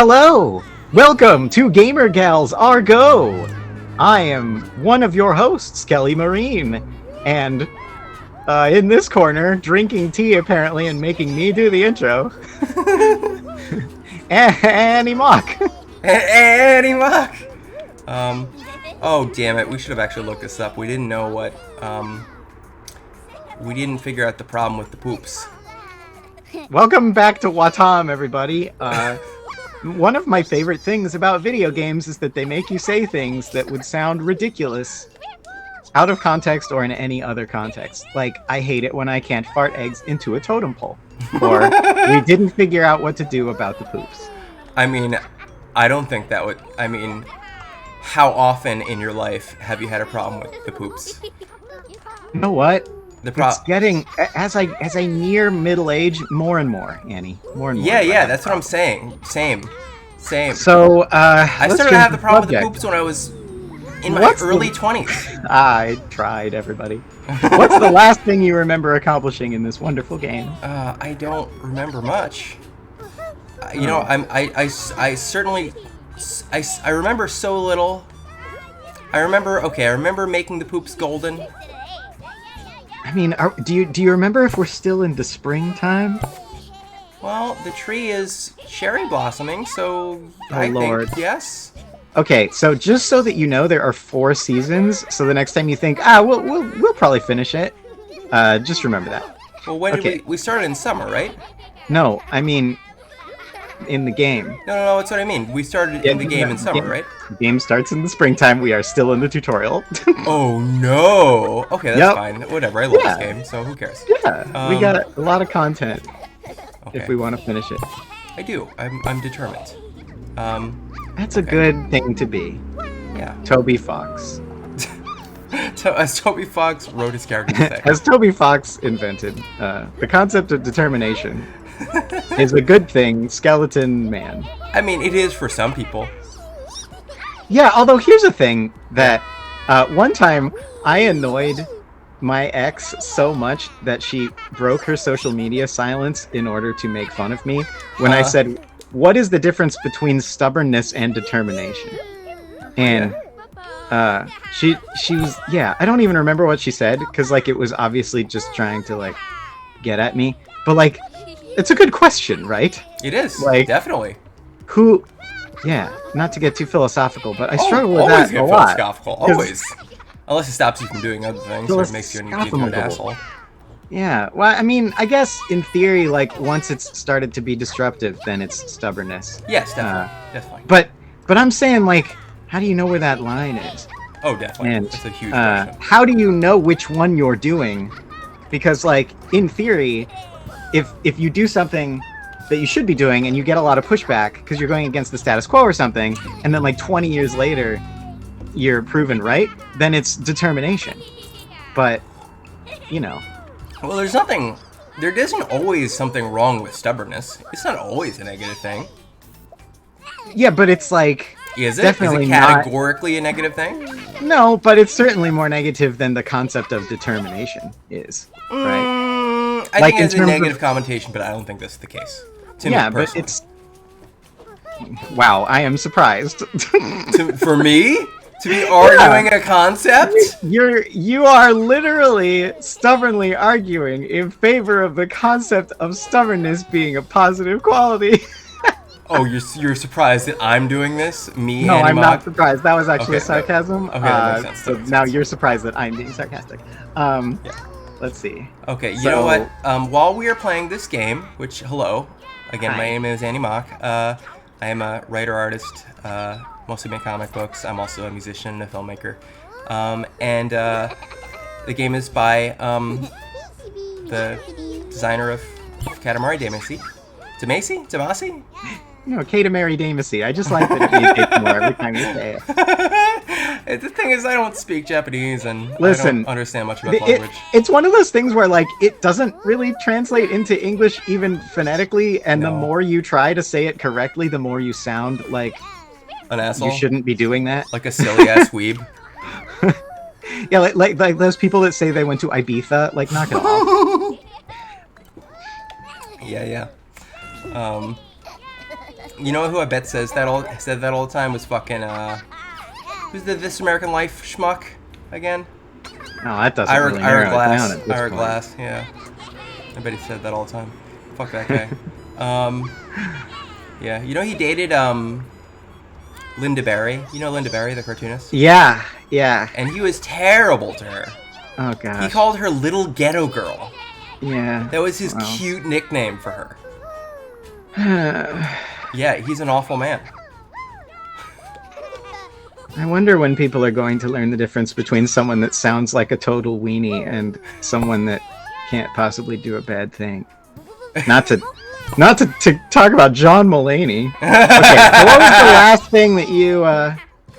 Hello! Welcome to Gamer Gals Are Go! I am one of your hosts, Kelly Marine, and in this corner, drinking tea apparently and making me do the intro, Annie Mock. Annie Mock! Oh damn it, we should have actually looked this up. We didn't know what, we didn't figure out the problem with the poops. Welcome back to Wattam, everybody. One of my favorite things about video games is that they make you say things that would sound ridiculous out of context or in any other context. Like, I hate it when I can't fart eggs into a totem pole. Or, we didn't figure out what to do about the poops. I mean, I don't think that would, how often in your life have you had a problem with the poops? You know what? It's getting, as I near middle age, more and more, Annie. More and more. Yeah, that's what I'm saying. Same. So, I started to have the problem with the poops when I was in my early 20s. I tried, everybody. What's the last thing you remember accomplishing in this wonderful game? I don't remember much. You know, I certainly, I remember so little. I remember making the poops golden. I mean, do you remember if we're still in the springtime? Well, the tree is cherry blossoming, so I think yes. Okay, so just so that you know, there are 4 seasons. So the next time you think, we'll probably finish it, just remember that. Well, when did we started in summer, right? No, I mean, in the game. No, that's what I mean. We started in the game in summer, right? The game starts in the springtime. We are still in the tutorial. Oh no! Okay, that's fine. Whatever. I love this game, so who cares? Yeah, we got a lot of content. Okay. If we want to finish it. I do. I'm determined. That's a good thing to be. Yeah. Toby Fox. As Toby Fox wrote his character today. As Toby Fox invented, the concept of determination is a good thing, skeleton man. I mean, it is for some people. Yeah, although here's the thing that one time I annoyed my ex so much that she broke her social media silence in order to make fun of me when I said, what is the difference between stubbornness and determination? And she was, I don't even remember what she said, because like it was obviously just trying to like get at me, but like it's a good question, right? It is, like, definitely. Not to get too philosophical, but I struggle with that a lot. Always. Unless it stops you from doing other things, or it makes you an asshole. Yeah, well, I mean, I guess in theory, like, once it's started to be disruptive, then it's stubbornness. Yes, definitely. But I'm saying, like, how do you know where that line is? Oh, definitely. And, that's a huge question. How do you know which one you're doing? Because, like, in theory, if you do something that you should be doing and you get a lot of pushback because you're going against the status quo or something, and then, like, 20 years later, you're proven right, then it's determination. But, you know. Well, there isn't always something wrong with stubbornness. It's not always a negative thing. Yeah, but it's like... Is it? Definitely is it categorically a negative thing? No, but it's certainly more negative than the concept of determination is, right? I think it's a negative connotation, but I don't think that's the case. But it's... Wow, I am surprised. For me? To be arguing a concept? You are literally stubbornly arguing in favor of the concept of stubbornness being a positive quality. Oh, you're surprised that I'm doing this? Me? No, I'm not surprised. That was actually a sarcasm. Okay, that makes sense. So now you're surprised that I'm being sarcastic. Let's see. Okay, you know what? While we are playing this game, which, hello, again, my name is Annie Mock. I am a writer-artist, mostly make comic books. I'm also a musician, a filmmaker. And the game is by the designer of Katamari Damacy. Damacy? No, Katamari Damacy. I just like that it gets more every time you say it. The thing is, I don't speak Japanese, and I don't understand much about the language. It's one of those things where, like, it doesn't really translate into English even phonetically, and the more you try to say it correctly, the more you sound like an asshole. You shouldn't be doing that. Like a silly-ass weeb. Yeah, like those people that say they went to Ibiza. Like, knock it off. Yeah. You know who I bet said that all the time was fucking who's the This American Life schmuck again? No, that doesn't really narrow it down at this Ira point. Glass, yeah. I bet he said that all the time. Fuck that guy. Yeah, you know he dated Linda Barry. You know Linda Barry, the cartoonist? Yeah, yeah. And he was terrible to her. Oh gosh. He called her Little Ghetto Girl. Yeah. That was his cute nickname for her. Yeah, he's an awful man. I wonder when people are going to learn the difference between someone that sounds like a total weenie and someone that can't possibly do a bad thing. Not to talk about John Mulaney. Okay, so what was the last thing that you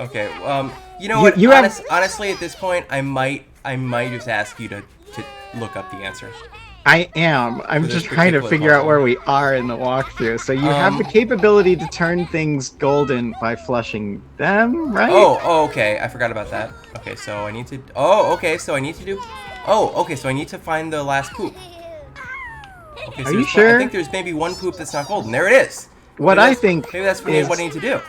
Okay, you know what? Honestly, at this point, I might just ask you to look up the answer. I am. I'm just trying to figure out where we are in the walkthrough. So you have the capability to turn things golden by flushing them, right? Oh, okay. I forgot about that. Okay, so I need to. Oh, okay. So I need to do. Oh, okay. So I need to find the last poop. Okay, so are you sure? I think there's maybe one poop that's not golden. There it is. What I think. Maybe that's what I need to do.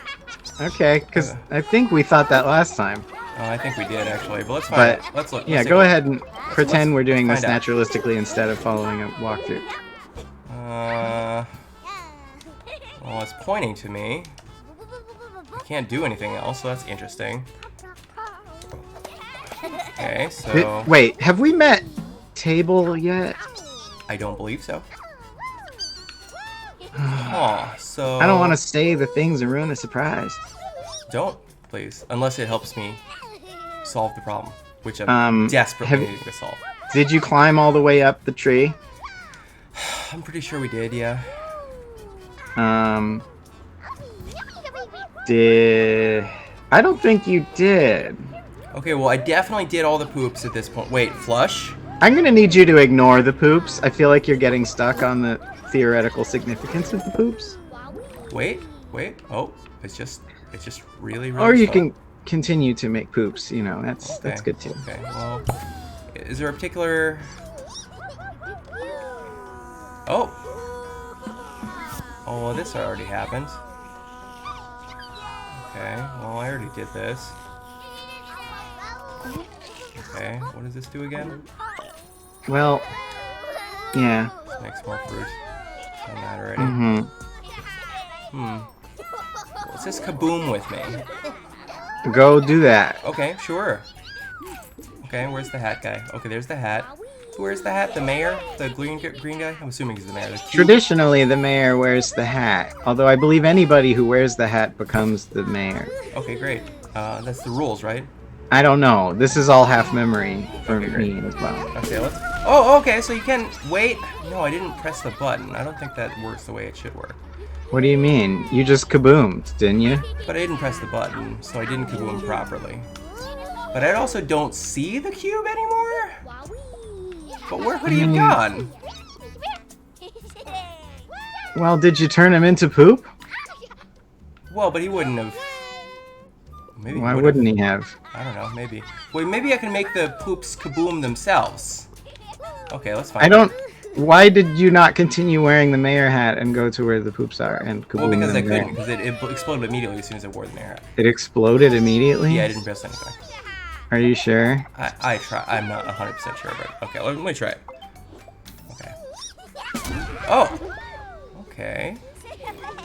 Okay, because I think we thought that last time. Oh, I think we did actually, but let's find it. Let's look. Yeah, go ahead and pretend we're doing this naturalistically instead of following a walkthrough. Well, it's pointing to me. I can't do anything else, so that's interesting. Okay, so... Wait, have we met Table yet? I don't believe so. Oh, so... I don't want to say the things and ruin the surprise. Don't, please. Unless it helps me solve the problem, which I'm desperately needing to solve. Did you climb all the way up the tree? I'm pretty sure we did, yeah. I don't think you did. Okay, well, I definitely did all the poops at this point. Wait, flush? I'm gonna need you to ignore the poops. I feel like you're getting stuck on the theoretical significance of the poops. Wait. Oh, it's just really Or you slow. can continue to make poops, you know, that's good too. Okay, well, is there a particular... Oh, well, this already happened. Okay, well, I already did this. Okay, what does this do again? Well, yeah. Next more fruit. Done that already. Well, it says kaboom with me. Go do that. Okay, sure. Okay, where's the hat guy? Okay, there's the hat. Who wears the hat? The mayor? The green guy? I'm assuming he's the mayor. Traditionally, the mayor wears the hat. Although I believe anybody who wears the hat becomes the mayor. Okay, great. That's the rules, right? I don't know. This is all half memory for me as well. Okay, let's... Oh, okay, so you can... Wait. No, I didn't press the button. I don't think that works the way it should work. What do you mean? You just kaboomed, didn't you? But I didn't press the button, so I didn't kaboom properly. But I also don't see the cube anymore? But where could he have gone? Well, did you turn him into poop? Well, but he wouldn't have... Maybe Why wouldn't he have? I don't know, maybe. Wait, maybe I can make the poops kaboom themselves. Okay, let's find I don't... Why did you not continue wearing the mayor hat and go to where the poops are and kaboom Well, because them I couldn't, there? because it exploded immediately as soon as I wore the mayor hat. It exploded immediately? Yeah, I didn't press anything. Are you sure? I try. I'm not 100% sure, but okay, let me try it. Okay. Oh! Okay.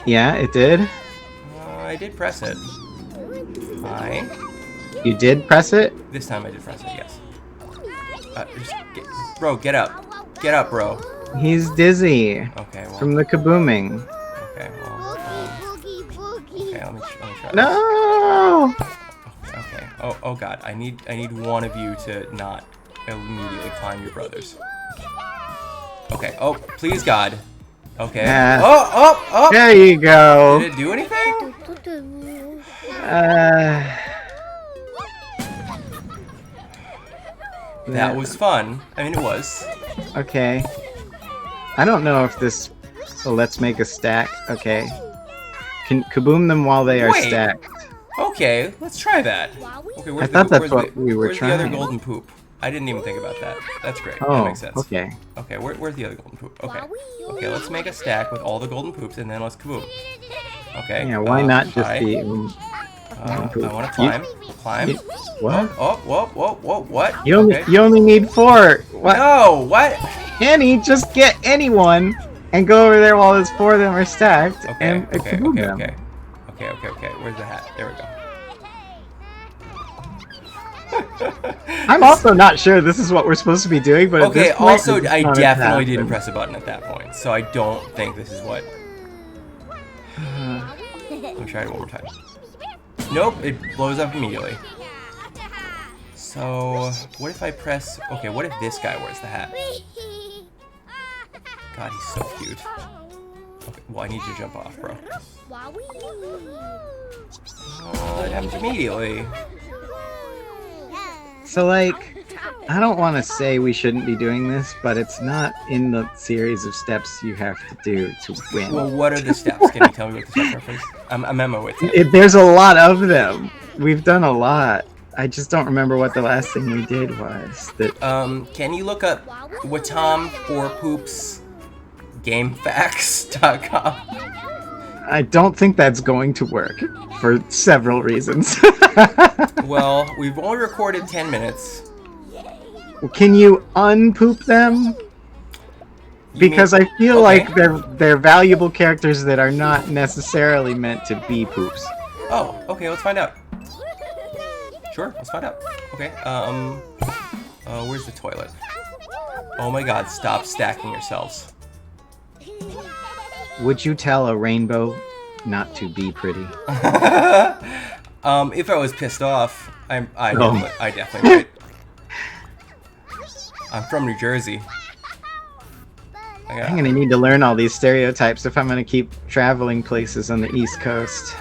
Yeah, it did? I did press it. Fine. You did press it? This time I did press it, yes. Bro, get up. Get up, bro. He's dizzy. Okay, well. From the kabooming. Okay, well. Okay, let me try. No! Okay. Oh God. I need one of you to not immediately climb your brothers. Okay. Oh, please God. Okay. Oh! There you go. Did it do anything? That was fun. I mean, it was. Okay. I don't know if this... So let's make a stack. Okay. Can kaboom them while they are stacked. Okay, let's try that. Okay, I thought that's what we were where's trying. the other golden poop? I didn't even think about that. That's great. Oh, that makes sense. Okay. Okay, where's the other golden poop? Okay. Okay, let's make a stack with all the golden poops and then let's kaboom. Okay. Yeah, why not just hi. be... I want to climb. Climb. What? Whoa, what? You only need 4. What? No, what? Annie, just get anyone and go over there while there's 4 of them are stacked and kaboom them. Okay. Where's the hat? There we go. I'm also not sure this is what we're supposed to be doing, but okay. At this point, Also, I definitely didn't happen. press a button at that point, so I don't think this is what. Let me try it one more time. Nope, it blows up immediately. So, what if I press... Okay, what if this guy wears the hat? God, he's so cute. Okay, well, I need you to jump off, bro. Oh, it happens immediately. So, like, I don't want to say we shouldn't be doing this, but it's not in the series of steps you have to do to win. Well, what are the steps? Can you tell me what the steps are, please? I'm Emma with it. There's a lot of them. We've done a lot. I just don't remember what the last thing we did was. Can you look up Wattam for Poops GameFAQs.com? I don't think that's going to work for several reasons. Well, we've only recorded 10 minutes. Can you unpoop them? Because I feel like they're valuable characters that are not necessarily meant to be poops. Oh, okay, let's find out. Sure, let's find out. Okay, where's the toilet? Oh my god, stop stacking yourselves. Would you tell a rainbow not to be pretty? If I was pissed off, I definitely would. I'm from New Jersey. I'm gonna need to learn all these stereotypes if I'm gonna keep traveling places on the East Coast.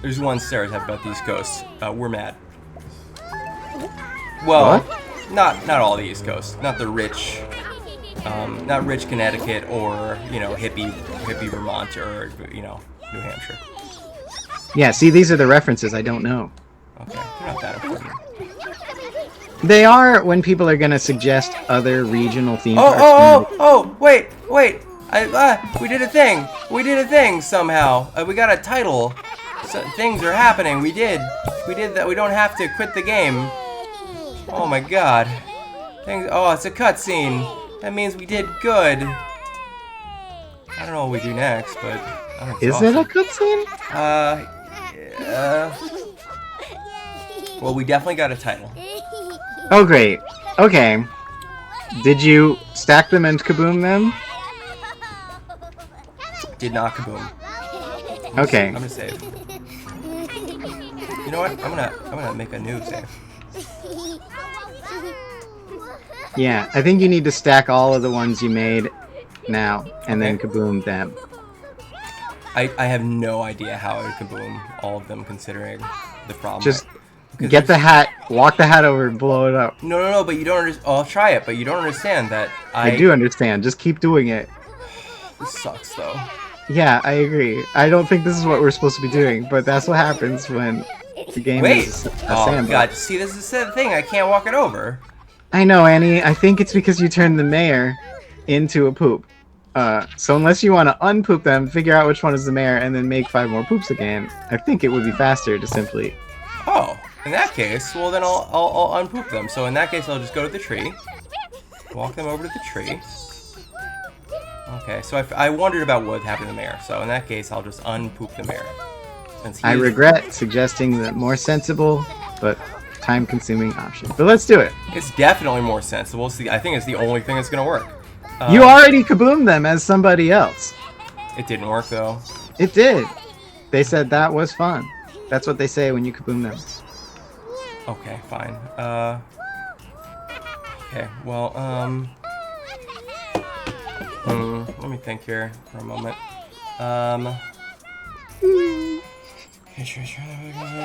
There's one stereotype about the East Coast. We're mad. Well, what? not all the East Coast. Not the rich, not rich Connecticut or hippie Vermont or New Hampshire. Yeah, see, these are the references I don't know. Okay, they're not that important. They are when people are gonna suggest other regional theme parks. Oh! Wait! We did a thing. We did a thing somehow. We got a title. So, things are happening. We did that. We don't have to quit the game. Oh my god. Oh, it's a cutscene. That means we did good. I don't know what we do next, but I don't know. Is it a cutscene? Well, we definitely got a title. Oh, great. Okay. Did you stack them and kaboom them? Did not kaboom. Okay. I'm gonna save. You know what? I'm gonna make a new save. Yeah, I think you need to stack all of the ones you made now, and then kaboom them. I have no idea how I would kaboom all of them, considering the problem. Just get the hat, walk the hat over, and blow it up. No, but you don't understand. I'll try it, but you don't understand that I do understand. Just keep doing it. This sucks, though. Yeah, I agree. I don't think this is what we're supposed to be doing, but that's what happens when the game is a sandbox. God, see, this is the thing. I can't walk it over. I know, Annie. I think it's because you turned the mayor into a poop. So unless you want to unpoop them, figure out which one is the mayor, and then make 5 more poops again, I think it would be faster to simply... Oh, in that case, well then I'll unpoop them. So in that case, I'll just go to the tree, walk them over to the tree. Okay, so I wondered about what would happen to the mayor. So in that case, I'll just unpoop the mayor. I regret suggesting the more sensible, but time-consuming option. But let's do it. It's definitely more sensible. See, I think it's the only thing that's gonna work. You already kaboomed them as somebody else. It didn't work though. It did. They said that was fun. That's what they say when you kaboom them. Okay, fine. Okay, well, let me think here for a moment.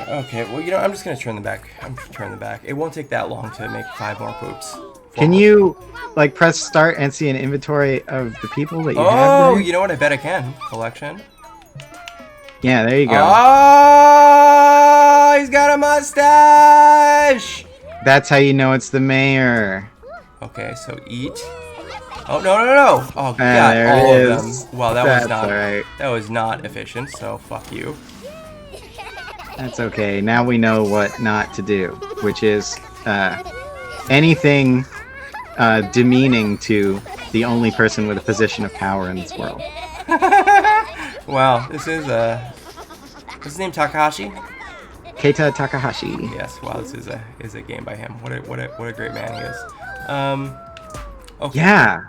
Okay, well, I'm just gonna turn them back. I'm just turning them back. It won't take that long to make 5 more poops. Can you, like, press start and see an inventory of the people that you have Oh, there? you know what? I bet I can. Collection. Yeah, there you go. Oh, he's got a mustache! That's how you know it's the mayor. Okay, so eat. Oh, no, no, no! Oh, God, there all it of is. them. Wow, That's all right. that was not efficient, so fuck you. That's okay. Now we know what not to do, which is anything demeaning to the only person with a position of power in this world. Wow, this is, what's his name, Takahashi? Keita Takahashi. Yes, wow, this is a game by him. What a great man he is. Okay. Yeah.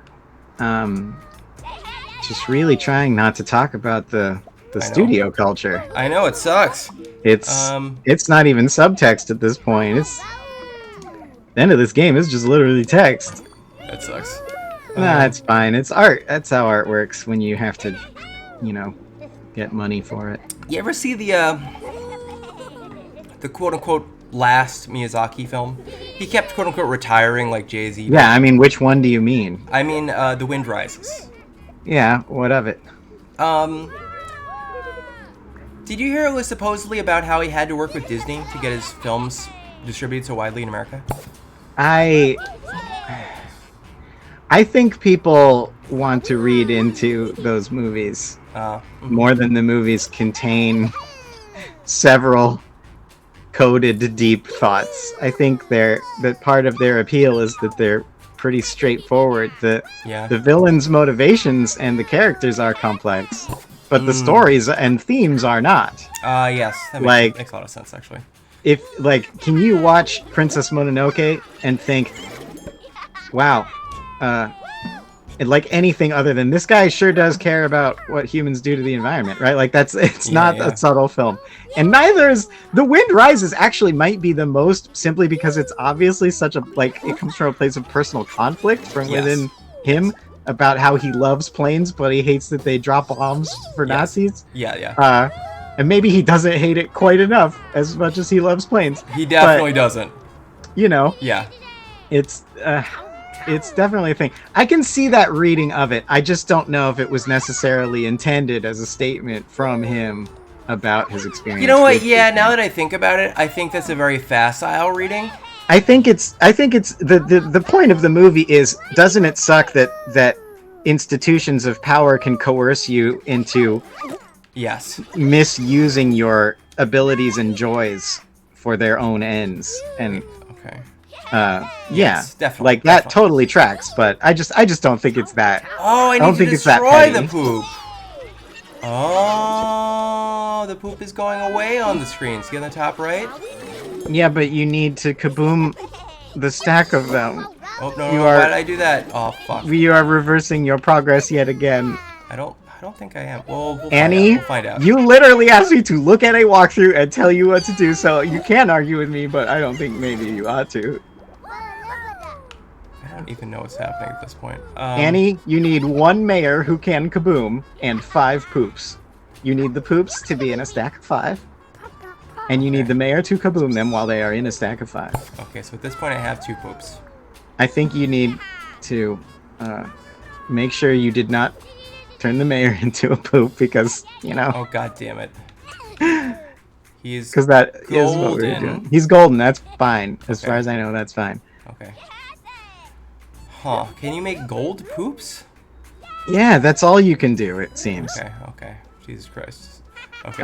Just really trying not to talk about the studio culture. I know, it sucks. It's not even subtext at this point. It's the end of this game is just literally text. That sucks. Nah, it's fine. It's art. That's how art works when you have to, you know, get money for it. You ever see the quote-unquote last Miyazaki film? He kept quote-unquote retiring like Jay-Z. Yeah, I mean, which one do you mean? I mean, The Wind Rises. Yeah, what of it? Did you hear it was supposedly about how he had to work with Disney to get his films distributed so widely in America? I think people want to read into those movies more than the movies contain several coded deep thoughts. I think that part of their appeal is that they're pretty straightforward. The villains' motivations and the characters are complex, but the stories and themes are not. Yes, that makes a lot of sense, actually. Can you watch Princess Mononoke and think, wow, like anything other than this guy sure does care about what humans do to the environment, right? Like it's not a subtle film. And neither is The Wind Rises. Actually might be the most, simply because it's obviously such a, it comes from a place of personal conflict from within him about how he loves planes, but he hates that they drop bombs for Nazis. And maybe he doesn't hate it quite enough as much as he loves planes. He definitely doesn't. You know. Yeah. It's definitely a thing. I can see that reading of it. I just don't know if it was necessarily intended as a statement from him about his experience. You know what? Yeah, now that I think about it, I think that's a very facile reading. I think it's the point of the movie is, doesn't it suck that institutions of power can coerce you into misusing your abilities and joys for their own ends? And yes, definitely, like that totally tracks, but I just don't think it's that. Oh, I need to destroy the poop. Oh, the poop is going away on the screen. See on the top right? Yeah, but you need to kaboom the stack of them. Oh no! Why did I do that? Oh fuck! You are reversing your progress yet again. I don't think I am. Well, Annie, we'll find out. You literally asked me to look at a walkthrough and tell you what to do, so you can argue with me, but I don't think maybe you ought to. I don't even know what's happening at this point. Annie, you need one mayor who can kaboom and 5 poops. You need the poops to be in a stack of 5, and you need the mayor to kaboom them while they are in a stack of 5. Okay, so at this point I have 2 poops. I think you need to make sure you did not turn the mayor into a poop, because, you know... Oh, god damn it. He's because that is what we're doing. He's golden, that's fine. As far as I know, that's fine. Okay. Huh. Can you make gold poops? Yeah, that's all you can do, it seems. Okay. Jesus Christ. Okay.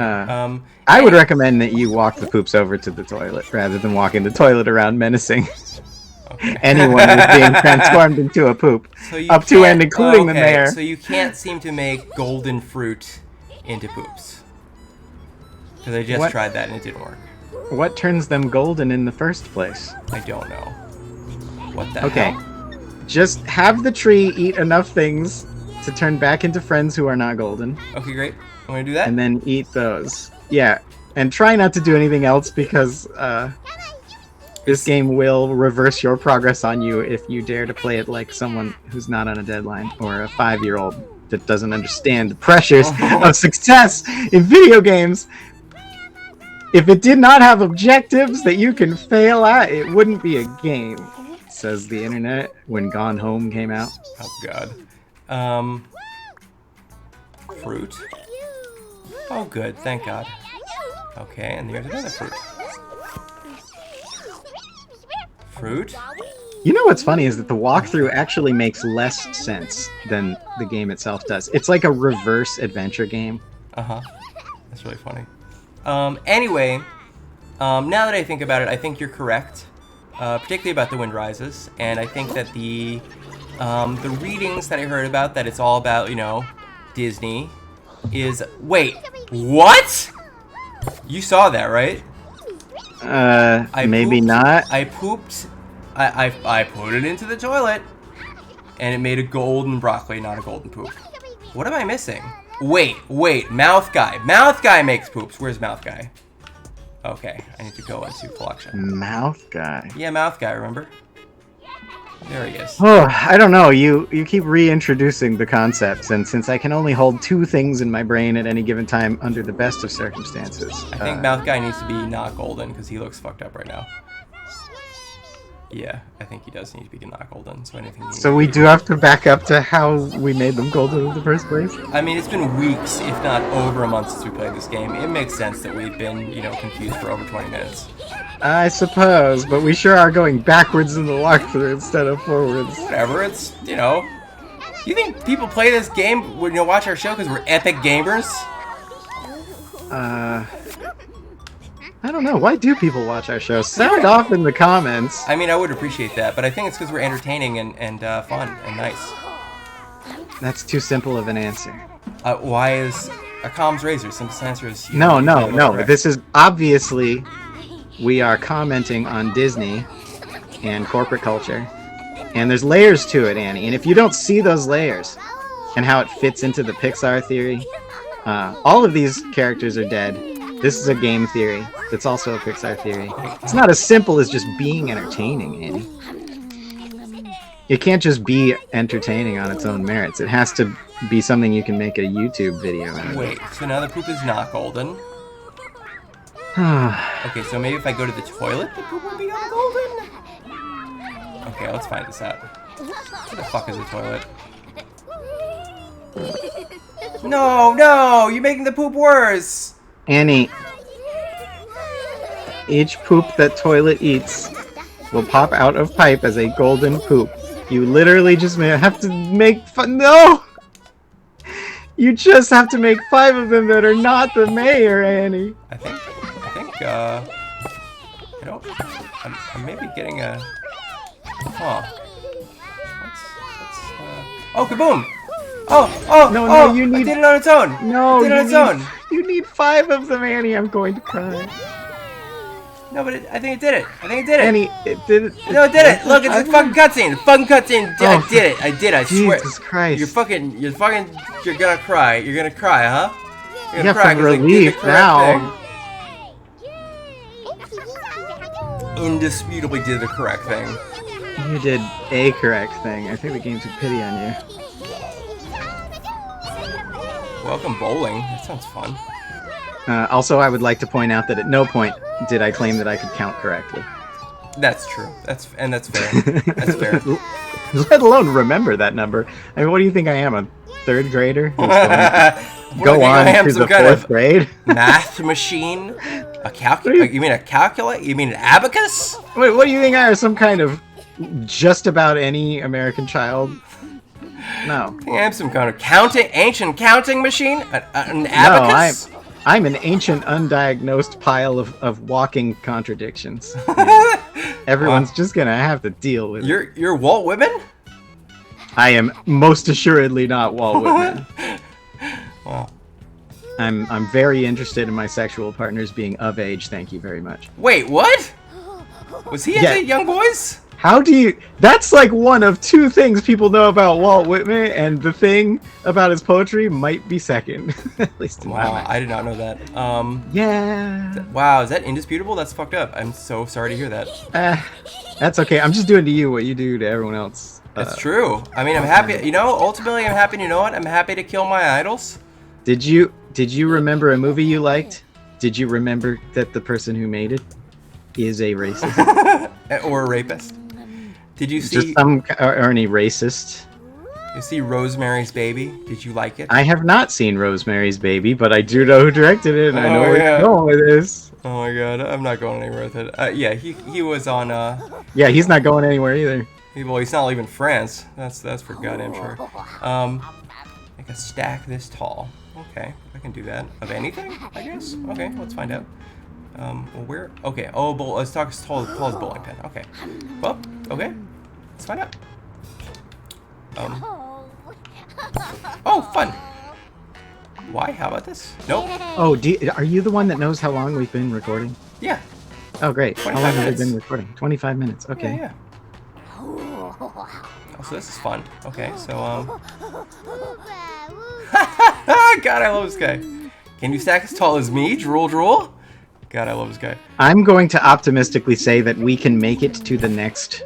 I would recommend that you walk the poops over to the toilet rather than walking the toilet around menacing anyone who's being transformed into a poop. So up to and including the mayor. So you can't seem to make golden fruit into poops. Because I just tried that and it didn't work. What turns them golden in the first place? I don't know. What the hell? Just have the tree eat enough things to turn back into friends who are not golden. Okay, great. I'm gonna do that. And then eat those. Yeah, and try not to do anything else, because this game will reverse your progress on you if you dare to play it like someone who's not on a deadline, or a 5-year-old that doesn't understand the pressures of success in video games. If it did not have objectives that you can fail at, it wouldn't be a game, says the internet when Gone Home came out. Oh god. Fruit? Oh good, thank god. Okay, and there's another fruit. Fruit? You know what's funny is that the walkthrough actually makes less sense than the game itself does. It's like a reverse adventure game. Uh-huh. That's really funny. Anyway, now that I think about it, I think you're correct, particularly about The Wind Rises, and I think that the readings that I heard about, that it's all about, you know, Disney, is... Wait, what? You saw that, right? Maybe not. I pooped... I put it into the toilet, and it made a golden broccoli, not a golden poop. What am I missing? Wait, Mouth Guy. Mouth Guy makes poops. Where's Mouth Guy? Okay, I need to go into collection. Mouth Guy. Yeah, Mouth Guy, remember? There he is. Oh, I don't know. You keep reintroducing the concepts, and since I can only hold 2 things in my brain at any given time under the best of circumstances... I think Mouth Guy needs to be not golden, because he looks fucked up right now. Yeah, I think he does need to be not golden, so anything... So we do have to back up to how we made them golden in the first place? I mean, it's been weeks, if not over a month since we played this game. It makes sense that we've been, you know, confused for over 20 minutes. I suppose, but we sure are going backwards in the walkthrough instead of forwards. Whatever, it's, you know... You think people play this game when you watch our show because we're epic gamers? I don't know. Why do people watch our show? Sound off in the comments. I mean, I would appreciate that, but I think it's because we're entertaining and fun and nice. That's too simple of an answer. Why is a comms razor? Simple answer is... No. This is obviously... We are commenting on Disney and corporate culture. And there's layers to it, Annie. And if you don't see those layers and how it fits into the Pixar theory, all of these characters are dead. This is a game theory. It's also a Pixar theory. It's not as simple as just being entertaining, Annie. It can't just be entertaining on its own merits. It has to be something you can make a YouTube video out of. Wait, so now the poop is not golden? Okay, so maybe if I go to the toilet, the poop will be golden? Okay, let's find this out. Where the fuck is the toilet? No! You're making the poop worse! Annie, each poop that toilet eats will pop out of pipe as a golden poop. You literally just have to make No! You just have to make 5 of them that are not the mayor, Annie. I think, you know, I'm maybe getting a... Huh. Oh, kaboom! No, you need... I did it on its own! No, it did it on its own! You need 5 of them, Annie. I'm going to cry. No, but I think it did it. Annie, it did it. No, it did it. Look, it's a fucking cutscene. I did it. I swear. Jesus Christ. You're gonna cry. You're gonna cry, huh? You're gonna cry. Relief now. Indisputably did the correct thing. You did a correct thing. I think the game took pity on you. Welcome bowling. That sounds fun. Also, I would like to point out that at no point did I claim that I could count correctly. That's true. That's fair. That's fair. Let alone remember that number. I mean, what do you think I am, a 3rd grader? Go on to the 4th grade? Math machine? A calculator? You mean a calculator? You mean an abacus? Wait, what do you think I am, some kind of just about any American child? No. I think I am some kind of ancient counting machine? An abacus? No, I'm an ancient, undiagnosed pile of walking contradictions. Everyone's just gonna have to deal with it. You're Walt Whitman? I am most assuredly not Walt Whitman. Wow. I'm very interested in my sexual partners being of age, thank you very much. Wait, what? Was he into young boys? How do you... That's like one of 2 things people know about Walt Whitman, and the thing about his poetry might be second. At least in my mind. I did not know that. Yeah. Wow, is that indisputable? That's fucked up. I'm so sorry to hear that. That's okay. I'm just doing to you what you do to everyone else. That's true. I mean, I'm happy... You know, ultimately, I'm happy... You know what? I'm happy to kill my idols. Did you remember a movie you liked? Did you remember that the person who made it is a racist? Or a rapist? Did you see... Just some... Or any racist. You see Rosemary's Baby? Did you like it? I have not seen Rosemary's Baby, but I do know who directed it, and I know where you're going with this. Oh my god, I'm not going anywhere with it. Yeah, he was on. Yeah, he's not going anywhere either. Well, he's not leaving France. That's for goddamn sure. Make a stack this tall. Okay, I can do that. Of anything, I guess. Okay, let's find out. Well, where? Okay. Oh, let's talk as tall as bowling pin. Okay. Well, okay. Let's find out. Oh, fun. Why? How about this? Nope. Oh, are you the one that knows how long we've been recording? Yeah. Oh, great. How long 25 have we minutes. been recording? 25 minutes. Okay. Yeah. Oh, so this is fun. Okay, so God, I love this guy. Can you stack as tall as me? Drool, drool. God, I love this guy. I'm going to optimistically say that we can make it to the next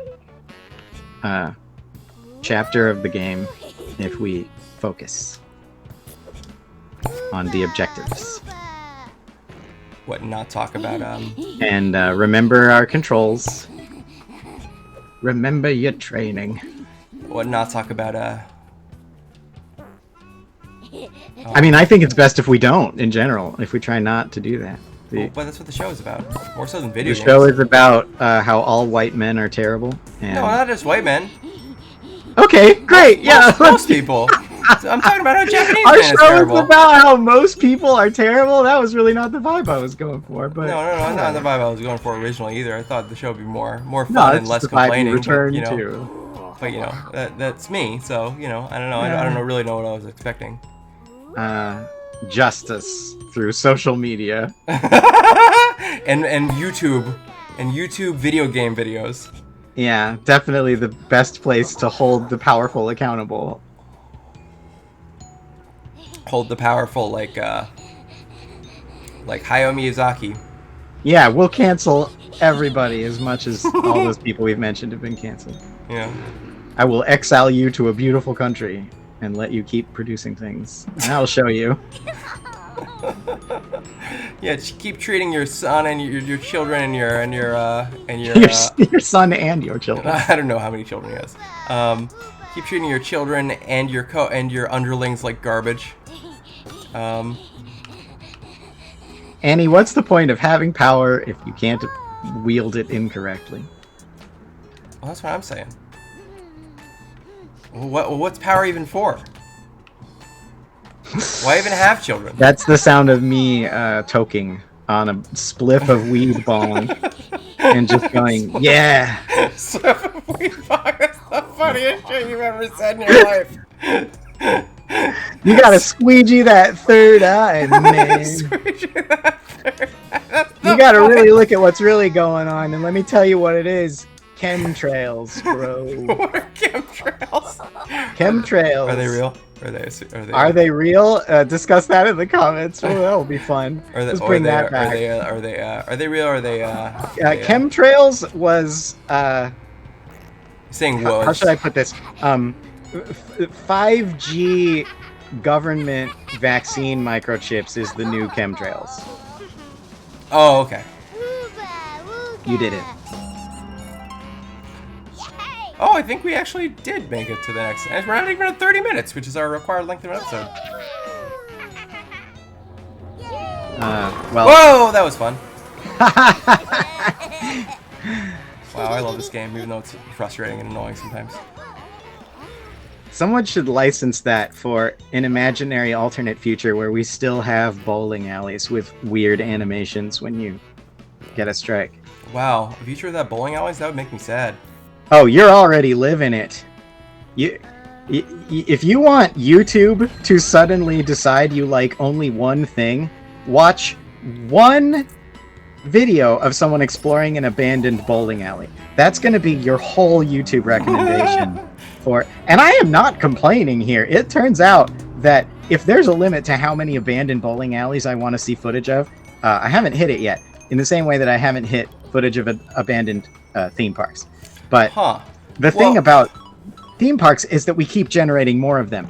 chapter of the game if we focus on the objectives. What? Not talk about And remember our controls. Remember your training. What? Not talk about I mean, I think it's best if we don't, in general, if we try not to do that. But that's what the show is about. More so than video The games. show is about how all white men are terrible. And... No, not just white men. Okay, great. Yeah, Most people. I'm talking about how Japanese our man is show terrible. is about how most people are terrible. That was really not the vibe I was going for. But No, that's not the vibe I was going for originally either. I thought the show would be more fun no, and it's less the vibe complaining. you return but, you know, to. But you know, that's me. So you know, I don't know. Yeah. I don't really know what I was expecting. Justice through social media and YouTube video game videos. Yeah, definitely the best place to hold the powerful accountable. Hold the powerful like Hayao Miyazaki. Yeah, we'll cancel everybody as much as all those people we've mentioned have been canceled. Yeah. I will exile you to a beautiful country and let you keep producing things. And I'll show you. Yeah, just keep treating your son and your children and your Your son and your children. I don't know how many children he has. Keep treating your children and your underlings like garbage. Annie, what's the point of having power if you can't wield it incorrectly? Well, that's what I'm saying. What's power even for? Why even have children? That's the sound of me toking on a spliff of weed bong and just going, yeah. That's the funniest shit you've ever said in your life. You gotta squeegee that third eye, man. You gotta really look at what's really going on, and let me tell you what it is. Chemtrails, bro. What are chemtrails? Chemtrails. Are they real? Are they real? Discuss that in the comments. Oh, that will be fun. Let's bring that back. Are they real? Or are they? Chemtrails was. Saying was. How should I put this? 5G government vaccine microchips is the new chemtrails. Oh, okay. You did it. Oh, I think we actually did make it to the next. We're not even at 30 minutes, which is our required length of an episode. Well. Whoa, that was fun. Wow, I love this game, even though it's frustrating and annoying sometimes. Someone should license that for an imaginary alternate future where we still have bowling alleys with weird animations when you get a strike. Wow, a future of that bowling alleys, that would make me sad. Oh, you're already living it. If you want YouTube to suddenly decide you like only one thing, watch one video of someone exploring an abandoned bowling alley. That's going to be your whole YouTube recommendation. And I am not complaining here. It turns out that if there's a limit to how many abandoned bowling alleys I want to see footage of, I haven't hit it yet. In the same way that I haven't hit footage of abandoned theme parks. But the thing about theme parks is that we keep generating more of them,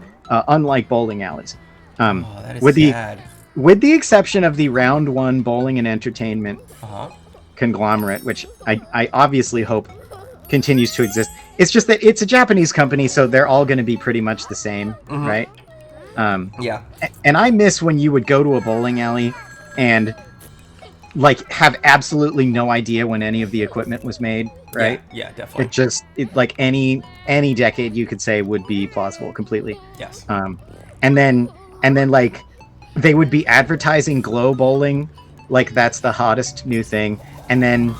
unlike bowling alleys. That is sad. With the exception of the Round 1 Bowling and Entertainment conglomerate, which I obviously hope continues to exist. It's just that it's a Japanese company, so they're all going to be pretty much the same, right? Yeah. And I miss when you would go to a bowling alley and like have absolutely no idea when any of the equipment was made, right? Yeah, definitely. Like any decade you could say would be plausible completely. Yes. And then like they would be advertising glow bowling like that's the hottest new thing, and then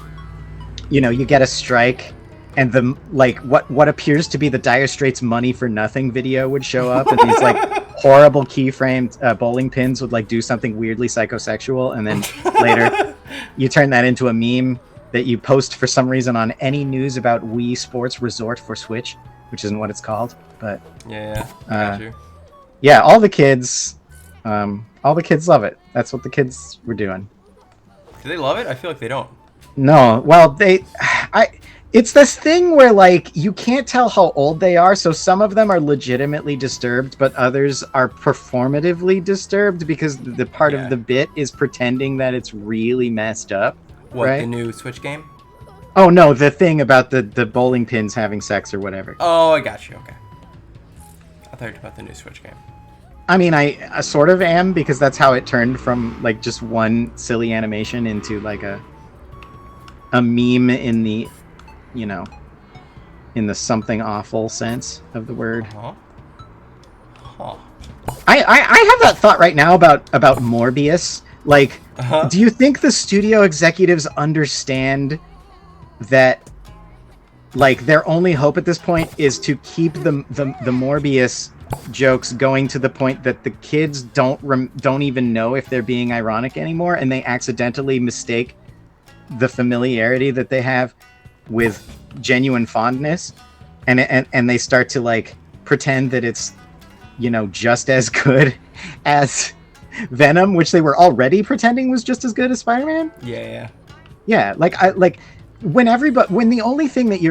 you get a strike and the like what appears to be the Dire Straits Money for Nothing video would show up, and these like horrible keyframed bowling pins would like do something weirdly psychosexual, and then later you turn that into a meme that you post for some reason on any news about Wii Sports Resort for Switch, which isn't what it's called, but Yeah. Got you. yeah, all the kids love it. That's what the kids were doing. Do they love it? I feel like they don't. No, well, it's this thing where like you can't tell how old they are, so some of them are legitimately disturbed, but others are performatively disturbed because the part of the bit is pretending that it's really messed up. What, right? the new Switch game? Oh no, the thing about the bowling pins having sex or whatever. Oh, I got you. Okay. I thought you were talking about the new Switch game. I mean, I sort of am, because that's how it turned from like just one silly animation into like a meme in the, in the something awful sense of the word. Huh. I have that thought right now about Morbius. Like, do you think the studio executives understand that, like, their only hope at this point is to keep the Morbius jokes going to the point that the kids don't even know if they're being ironic anymore, and they accidentally mistake the familiarity that they have with genuine fondness, and they start to like pretend that it's just as good as Venom, which they were already pretending was just as good as Spider-Man. Yeah. Like when the only thing that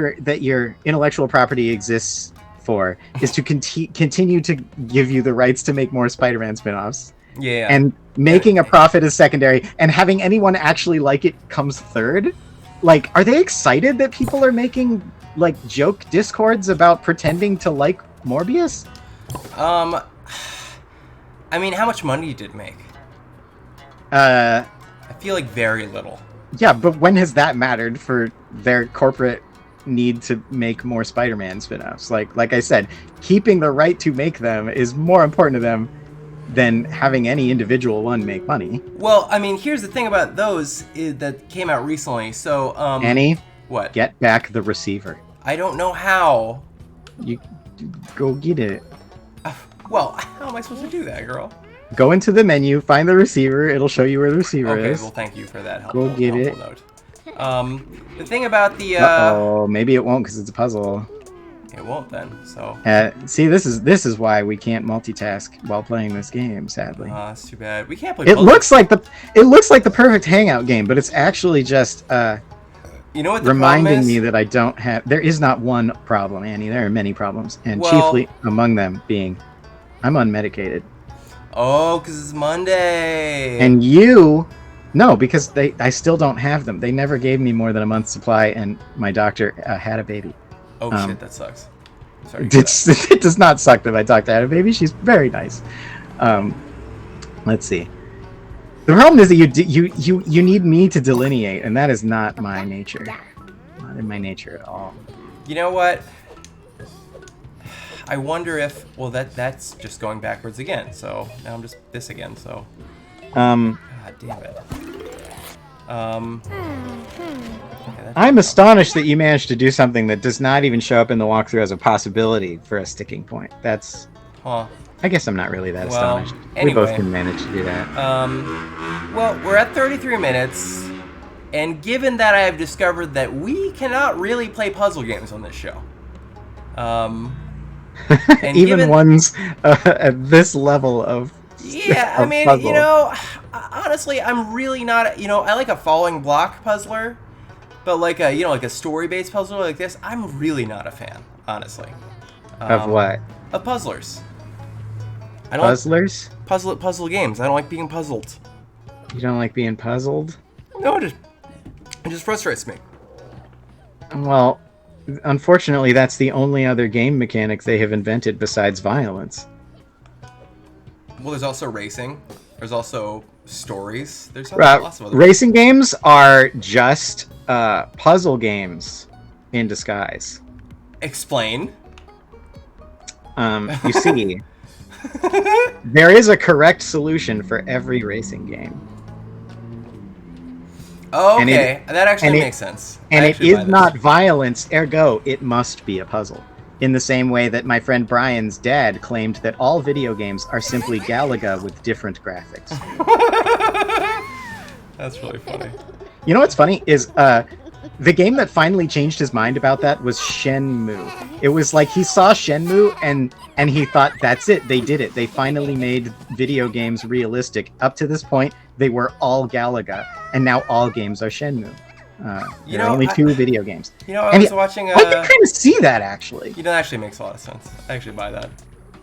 your intellectual property exists for is to continue to give you the rights to make more Spider-Man spin-offs. Yeah. And making a profit is secondary, and having anyone actually like it comes third. Like, are they excited that people are making like joke discords about pretending to like Morbius? I mean, how much money did it make? I feel like very little. Yeah, but when has that mattered for their corporate need to make more Spider-Man spin-offs? Like I said, keeping the right to make them is more important to them than having any individual one make money. Well, I mean, here's the thing about those that came out recently. So, Annie, what? Get back the receiver. I don't know how. You go get it. Well, how am I supposed to do that, girl? Go into the menu, find the receiver. It'll show you where the receiver is. Okay, well, thank you for that Go get it. note. The thing about the oh, maybe it won't because it's a puzzle. It won't then. So. See, this is why we can't multitask while playing this game. Sadly. That's too bad. We can't play. It looks like the perfect hangout game, but it's actually just you know what the reminding me that I don't have. There is not one problem, Annie. There are many problems, and chiefly among them being, I'm unmedicated. Oh, because it's Monday. And no, because I still don't have them. They never gave me more than a month's supply, and my doctor had a baby. Oh shit, that sucks. Sorry. It does not suck that my doctor had a baby. She's very nice. Let's see. The problem is that you need me to delineate, and that is not my nature. Not in my nature at all. You know what? I wonder if that's just going backwards again. So now I'm just this again. So. God damn it. Okay, I'm astonished that you managed to do something that does not even show up in the walkthrough as a possibility for a sticking point. That's. Huh. I guess I'm not really that astonished. Anyway, we both can manage to do that. Well, we're at 33 minutes, and given that I have discovered that we cannot really play puzzle games on this show. And even ones at this level of. Yeah, I mean, puzzle. Honestly, I'm really not. I like a falling block puzzler, but like a story-based puzzler like this, I'm really not a fan, honestly. Of what? Of puzzlers. I don't Puzzlers? Like puzzle games. I don't like being puzzled. You don't like being puzzled? No, it just frustrates me. Well, Unfortunately, that's the only other game mechanic they have invented besides violence. Well, there's also racing. There's also stories. There's lots of other. Racing games are just puzzle games in disguise. Explain. You see, there is a correct solution for every racing game. Oh, okay, that actually makes sense. And it is not violence, ergo, it must be a puzzle. In the same way that my friend Brian's dad claimed that all video games are simply Galaga with different graphics. That's really funny. You know what's funny is the game that finally changed his mind about that was Shenmue. It was like he saw Shenmue and he thought, that's it, they did it. They finally made video games realistic. Up to this point, they were all Galaga, and now all games are Shenmue. There are only two video games. You know, I was watching. I can kind of see that, actually. You know, that actually makes a lot of sense. I actually buy that.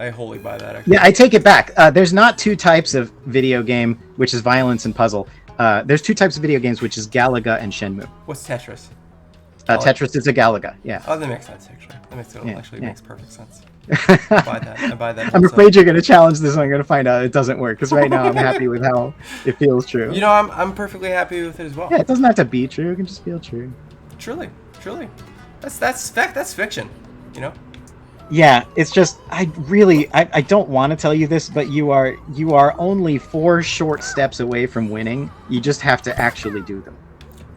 I wholly buy that, actually. Yeah, I take it back. There's not two types of video game, which is violence and puzzle. There's two types of video games, which is Galaga and Shenmue. What's Tetris? Tetris is a Galaga, yeah. Oh, that makes sense, actually. That makes perfect sense. I buy that. I'm afraid you're going to challenge this, and I'm going to find out it doesn't work, because right now I'm happy with how it feels true. You know, I'm perfectly happy with it as well. Yeah, it doesn't have to be true. It can just feel true. Truly. That's fiction, you know? Yeah, it's just, I don't want to tell you this, but you are only 4 short steps away from winning. You just have to actually do them.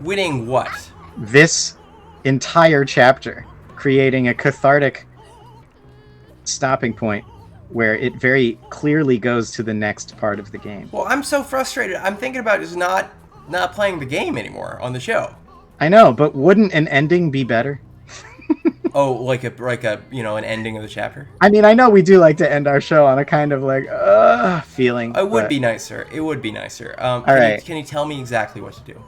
Winning what? This entire chapter, creating a cathartic stopping point where it very clearly goes to the next part of the game. Well, I'm so frustrated. I'm thinking about just not playing the game anymore on the show. I know, but wouldn't an ending be better? Oh, like a an ending of the chapter? I mean, I know we do like to end our show on a kind of like feeling. It would be nicer. It would be nicer. All right. Can you tell me exactly what to do?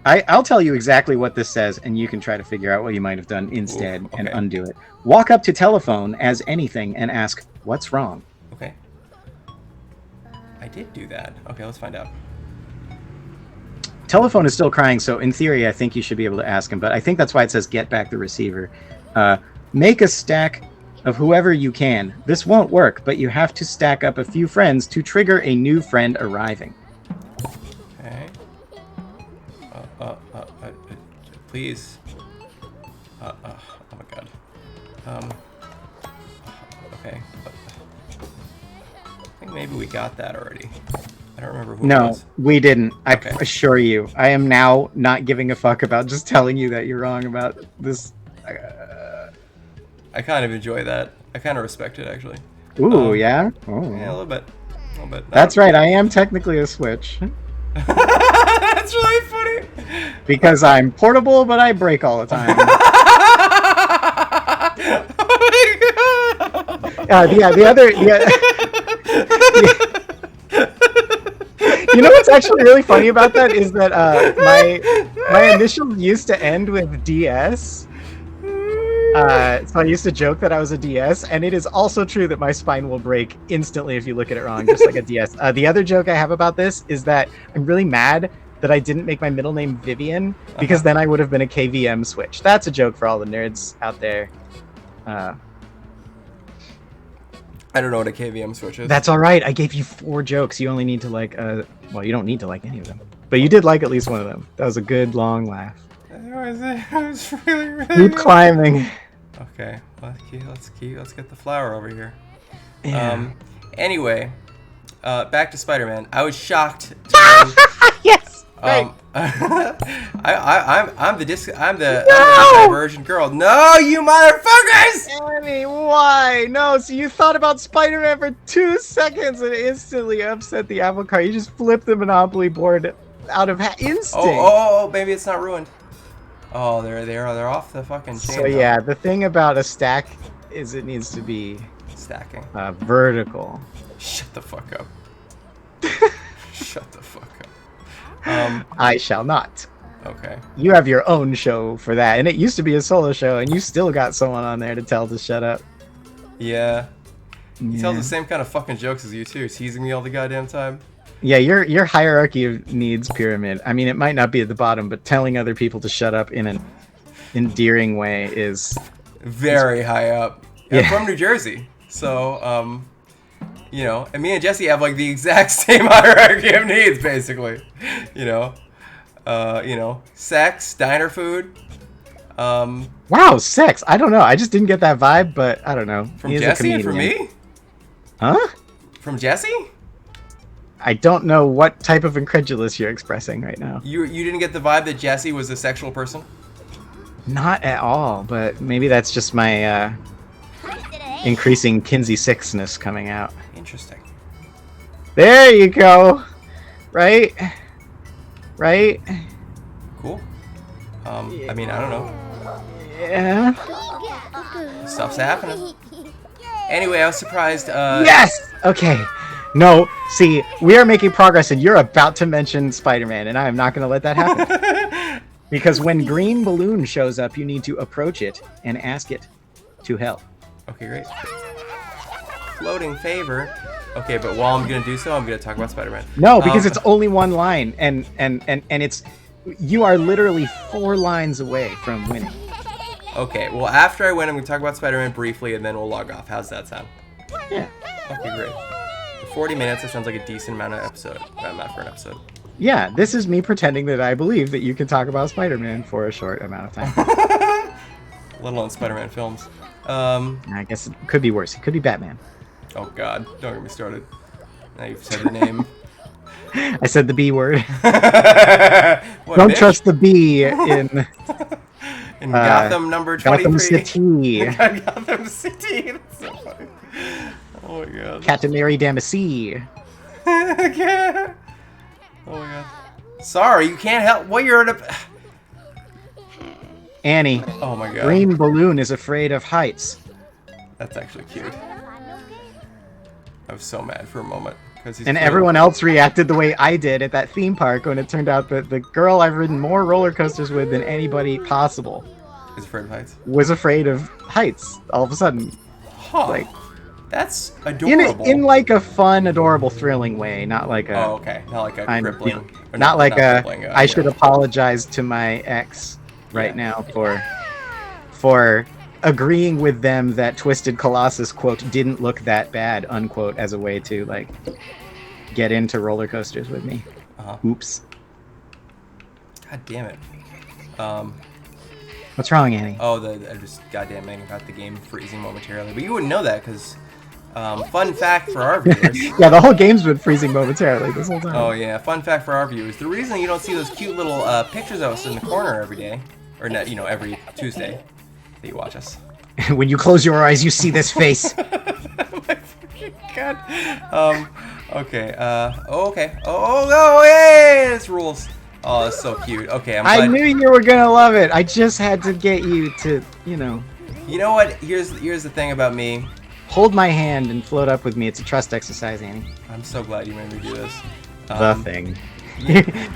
I'll tell you exactly what this says, and you can try to figure out what you might have done instead and undo it. Walk up to telephone as anything and ask, "What's wrong?" Okay. I did do that. Okay, let's find out. Telephone is still crying, so in theory, I think you should be able to ask him, but I think that's why it says get back the receiver. Make a stack of whoever you can. This won't work, but you have to stack up a few friends to trigger a new friend arriving. Okay. Please. Oh my god. Okay. I think maybe we got that already. I don't remember who it was. No, we didn't. I assure you. I am now not giving a fuck about just telling you that you're wrong about this. I kind of enjoy that. I kind of respect it, actually. Ooh, yeah? Oh. Yeah, a little bit. That's right, I am technically a Switch. That's really funny. Because I'm portable, but I break all the time. You know what's actually really funny about that is that my initial used to end with DS. So I used to joke that I was a DS, and it is also true that my spine will break instantly if you look at it wrong, just like a DS. The other joke I have about this is that I'm really mad that I didn't make my middle name Vivian, because then I would have been a KVM Switch. That's a joke for all the nerds out there. I don't know what a KVM Switch is. That's all right. I gave you 4 jokes. You only need to like, well, you don't need to like any of them. But you did like at least one of them. That was a good, long laugh. It was really Keep climbing. Okay, let's get the flower over here. Yeah. Anyway, back to Spider-Man. I was shocked to yes. Right. I'm the diversion girl. No, you motherfuckers! Annie, why? No, so you thought about Spider-Man for 2 seconds and instantly upset the apple cart. You just flipped the Monopoly board out of instinct. Oh, maybe it's not ruined. Oh, they're off the fucking chain. So yeah, the thing about a stack is it needs to be stacking. Vertical. Shut the fuck up. Shut the fuck up. I shall not. Okay. You have your own show for that, and it used to be a solo show, and you still got someone on there to tell to shut up. Yeah. He tells the same kind of fucking jokes as you too, teasing me all the goddamn time. Yeah, your hierarchy of needs pyramid. I mean, it might not be at the bottom, but telling other people to shut up in an endearing way is very high up. Yeah. I'm from New Jersey, so you know, and me and Jesse have like the exact same hierarchy of needs, basically. You know, sex, diner food. Wow, sex. I don't know. I just didn't get that vibe, but I don't know. From He is a Jesse and from comedian. me? Huh? From Jesse? I don't know what type of incredulous you're expressing right now. You didn't get the vibe that Jesse was a sexual person? Not at all, but maybe that's just my increasing Kinsey Sixness coming out. Interesting. There you go. Right? Right? Cool. I mean, I don't know. Yeah. Stuff's happening. Anyway, I was surprised. Yes! Okay. No, see, we are making progress and you're about to mention Spider-Man, and I am not going to let that happen. Because when Green Balloon shows up, you need to approach it and ask it to help. Okay, great. Floating favor. Okay, but while I'm going to do so, I'm going to talk about Spider-Man. No, because it's only one line, and it's... You are literally 4 lines away from winning. Okay, well, after I win, I'm going to talk about Spider-Man briefly, and then we'll log off. How's that sound? Yeah. Okay, great. For 40 minutes, that sounds like a decent amount of episode. Amount for an episode. Yeah, this is me pretending that I believe that you can talk about Spider-Man for a short amount of time. Let alone Spider-Man films. I guess it could be worse. It could be Batman. Oh God, don't get me started. Now you've said the name. I said the B word. What, Don't bitch? trust the B in Gotham number 23. Gotham City. Gotham City. That's so funny. Oh my God. Katamari Damacy. Okay. Oh my God. Sorry, you can't help. What you're at a... Annie. Oh my God. Green Balloon is afraid of heights. That's actually cute. I was so mad for a moment. And everyone else reacted the way I did at that theme park when it turned out that the girl I've ridden more roller coasters with than anybody possible is afraid of heights. Was afraid of heights all of a sudden. Huh. Like, that's adorable. In like a fun, adorable, thrilling way, not like a... Oh, okay. Not like a crippling... Not like a, I should apologize to my ex right now for agreeing with them that Twisted Colossus, quote, didn't look that bad, unquote, as a way to, like, get into roller coasters with me. Oops. God damn it. What's wrong, Annie? Oh, I just goddamn mad about the game freezing momentarily. But you wouldn't know that, because, fun fact for our viewers... Yeah, the whole game's been freezing momentarily this whole time. Oh, yeah. Fun fact for our viewers. The reason you don't see those cute little pictures of us in the corner every day, or, you know, every Tuesday that you watch us. When you close your eyes, you see this face. Oh my freaking God. Okay. Okay. Oh, hey, this rules. Oh, that's so cute. Okay, I'm glad. I knew you were gonna love it. I just had to get you to, you know. You know what? Here's the thing about me. Hold my hand and float up with me. It's a trust exercise, Annie. I'm so glad you made me do this. The thing.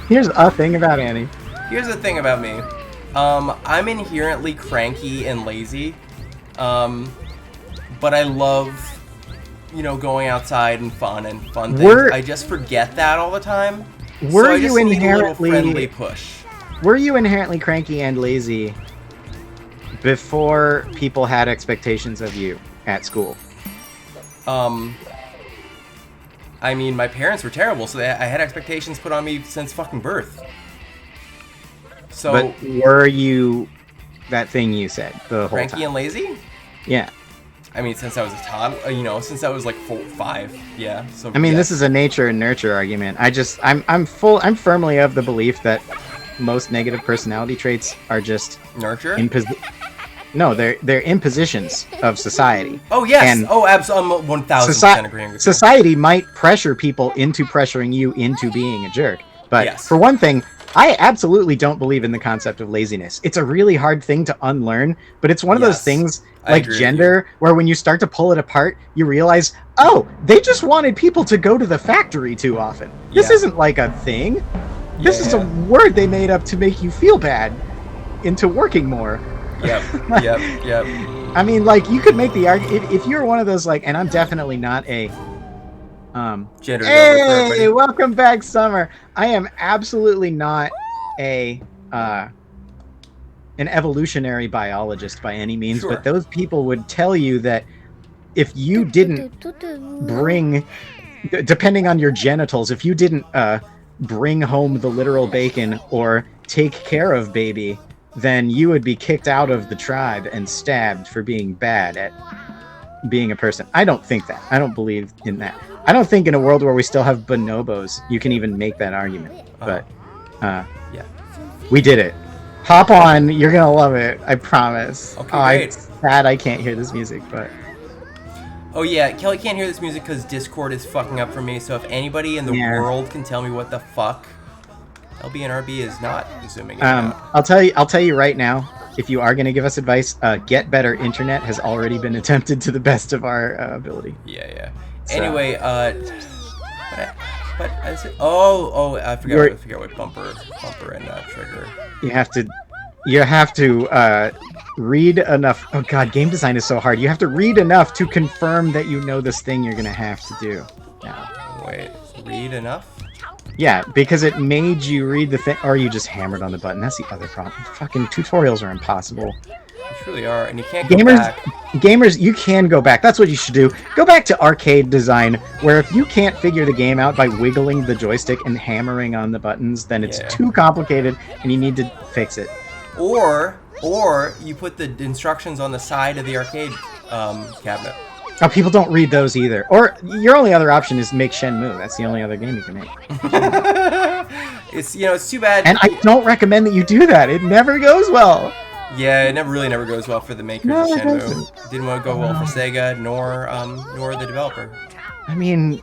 Here's a thing about Annie. Here's the thing about me. I'm inherently cranky and lazy. But I love, you know, going outside and fun things. I just forget that all the time. Were so you inherently friendly push? Were you inherently cranky and lazy before people had expectations of you at school? I mean, my parents were terrible, so I had expectations put on me since fucking birth. So, but were you that thing you said the whole cranky time? and lazy? Yeah. I mean, since I was a toddler, you know, since I was like 4, 5, yeah. So I mean, yeah. this is a nature and nurture argument. I'm firmly of the belief that most negative personality traits are just nurture. No, they're impositions of society. Oh yes. And absolutely. I'm 1000% agreeing with you. Society might pressure people into pressuring you into being a jerk, but yes. For one thing, I absolutely don't believe in the concept of laziness. It's a really hard thing to unlearn, but it's one of those things like gender where when you start to pull it apart, you realize, oh, they just wanted people to go to the factory too often. This isn't like a thing. This is a word they made up to make you feel bad into working more. Yep. I mean, like, you could make the argument if you're one of those, like, and I'm definitely not a gender. Hey, welcome back, Summer. I am absolutely not an an evolutionary biologist by any means, Sure. but those people would tell you that if you didn't bring, depending on your genitals, if you didn't bring home the literal bacon or take care of baby, then you would be kicked out of the tribe and stabbed for being bad at being a person. I don't think that. I don't believe in that. I don't think in a world where we still have bonobos, you can even make that argument. But yeah, we did it. Hop on, you're gonna love it. I promise. Okay, I'm great. sad I can't hear this music, but Oh yeah, Kelly can't hear this music because Discord is fucking up for me. So if anybody in the world can tell me what the fuck LBNRB is not zooming in. I'll tell you right now. If you are going to give us advice, get better internet has already been attempted to the best of our ability. Yeah. So, anyway, I forgot what bumper and trigger. You have to read enough. Oh god, game design is so hard. You have to read enough to confirm that you know this thing you're going to have to do. Yeah. Wait, read enough? Yeah, because it made you read the thing, or you just hammered on the button. That's the other problem. Fucking tutorials are impossible. They truly are, and you can't go back. Gamers, you can go back. That's what you should do. Go back to arcade design, where if you can't figure the game out by wiggling the joystick and hammering on the buttons, then it's too complicated, and you need to fix it. Or you put the instructions on the side of the arcade cabinet. Oh, people don't read those either. Or your only other option is make Shenmue. That's the only other game you can make. It's too bad. And I don't recommend that you do that. It never goes well. Yeah, it never goes well for the makers of No, it Shenmue. doesn't. Didn't want to go well for Sega, nor the developer. I mean,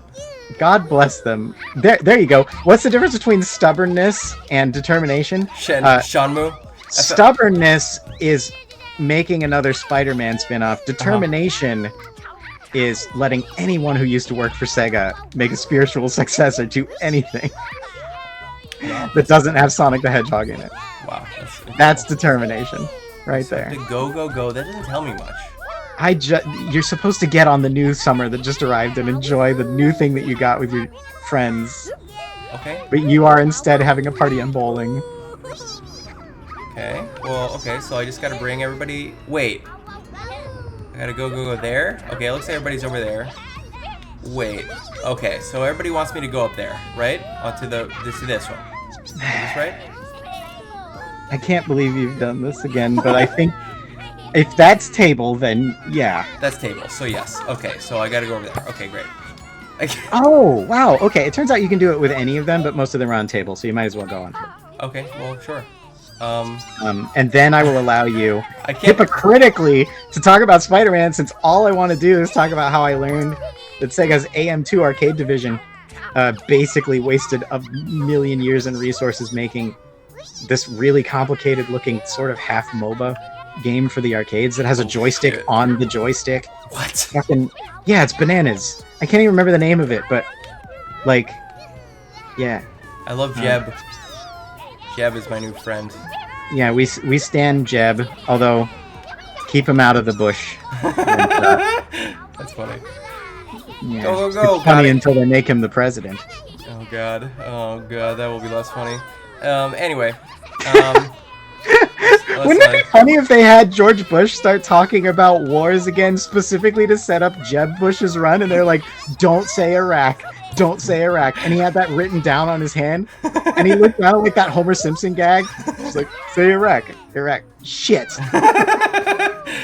God bless them. There you go. What's the difference between stubbornness and determination? SHON-mue. Stubbornness is making another Spider-Man spin-off. Determination is letting anyone who used to work for Sega make a spiritual successor to anything that doesn't have Sonic the Hedgehog in it. Wow, that's determination, right there. The go. That doesn't tell me much. You're supposed to get on the new summer that just arrived and enjoy the new thing that you got with your friends. Okay. But you are instead having a party on bowling. Okay. Well, okay. So I just gotta bring everybody. Wait. I gotta go there. Okay, it looks like everybody's over there. Wait. Okay, so everybody wants me to go up there, right? Onto this one. Is this right? I can't believe you've done this again, but I think if that's table, then yeah. That's table. So yes. Okay, so I gotta go over there. Okay, great. Oh wow. Okay, it turns out you can do it with any of them, but most of them are on table, so you might as well go on. Okay. Well, sure. And then I will allow you hypocritically to talk about Spider-Man, since all I want to do is talk about how I learned that Sega's AM2 arcade division basically wasted a million years and resources making this really complicated looking sort of half MOBA game for the arcades that has a joystick on the joystick. What? Fucking yeah, it's bananas. I can't even remember the name of it, but like, yeah. I love Jeb. Jeb is my new friend. Yeah, we stand Jeb, although keep him out of the bush. That's funny. Yeah, Go! It's funny until they make him the president. Oh god, that will be less funny. Anyway. Wouldn't it be funny if they had George Bush start talking about wars again, specifically to set up Jeb Bush's run, and they're like, don't say Iraq. Don't say Iraq. And he had that written down on his hand. And he looked down like that Homer Simpson gag. He's like, say Iraq. Iraq. Shit.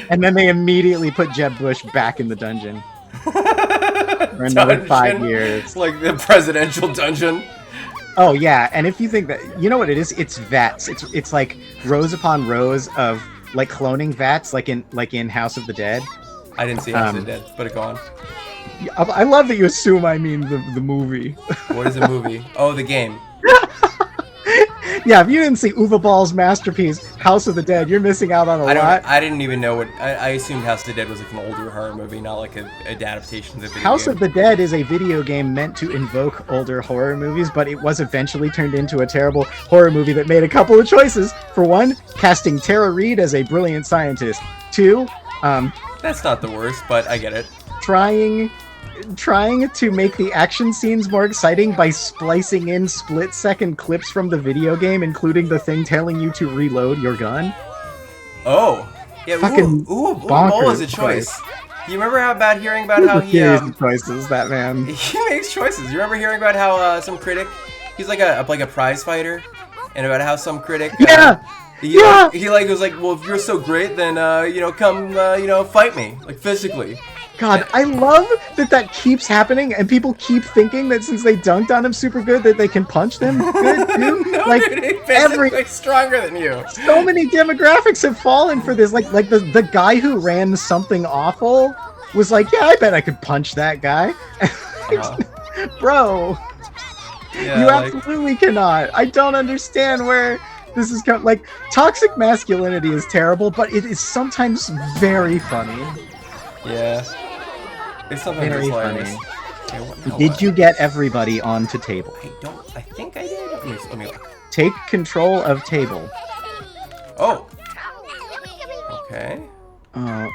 And then they immediately put Jeb Bush back in the dungeon. For another 5 years. It's like the presidential dungeon. Oh, yeah. And if you think that... You know what it is? It's VATs. It's like rows upon rows of like cloning VATs, like in House of the Dead. I didn't see House of the Dead, but go on. I love that you assume I mean the movie. What is a movie? Oh, the game. Yeah, if you didn't see Uwe Ball's masterpiece, House of the Dead, you're missing out on a lot. I didn't even know what... I assumed House of the Dead was like an older horror movie, not like an adaptation of the video House game. of the Dead is a video game meant to invoke older horror movies, but it was eventually turned into a terrible horror movie that made a couple of choices. For one, casting Tara Reid as a brilliant scientist. Two, that's not the worst, but I get it. Trying to make the action scenes more exciting by splicing in split-second clips from the video game, including the thing telling you to reload your gun. Oh. Yeah, Fucking Mole bonkers is a choice. You remember how about hearing about There's how a series of choices, that man. he makes choices. You remember hearing about how some critic, he's like a prize fighter, and about how some critic he was like, well, if you're so great, then come fight me, like, physically. God, I love that keeps happening, and people keep thinking that since they dunked on him super good, that they can punch them good too. No, like dude, he's physically stronger than you. So many demographics have fallen for this. Like the guy who ran Something Awful was like, yeah, I bet I could punch that guy. Bro, yeah, you absolutely cannot. I don't understand where this is coming. Like, toxic masculinity is terrible, but it is sometimes very funny. Yeah. It's something very hilarious. funny. Okay, did you get everybody onto table? I think I did. Let me look. Take control of table. Oh. Okay. Okay.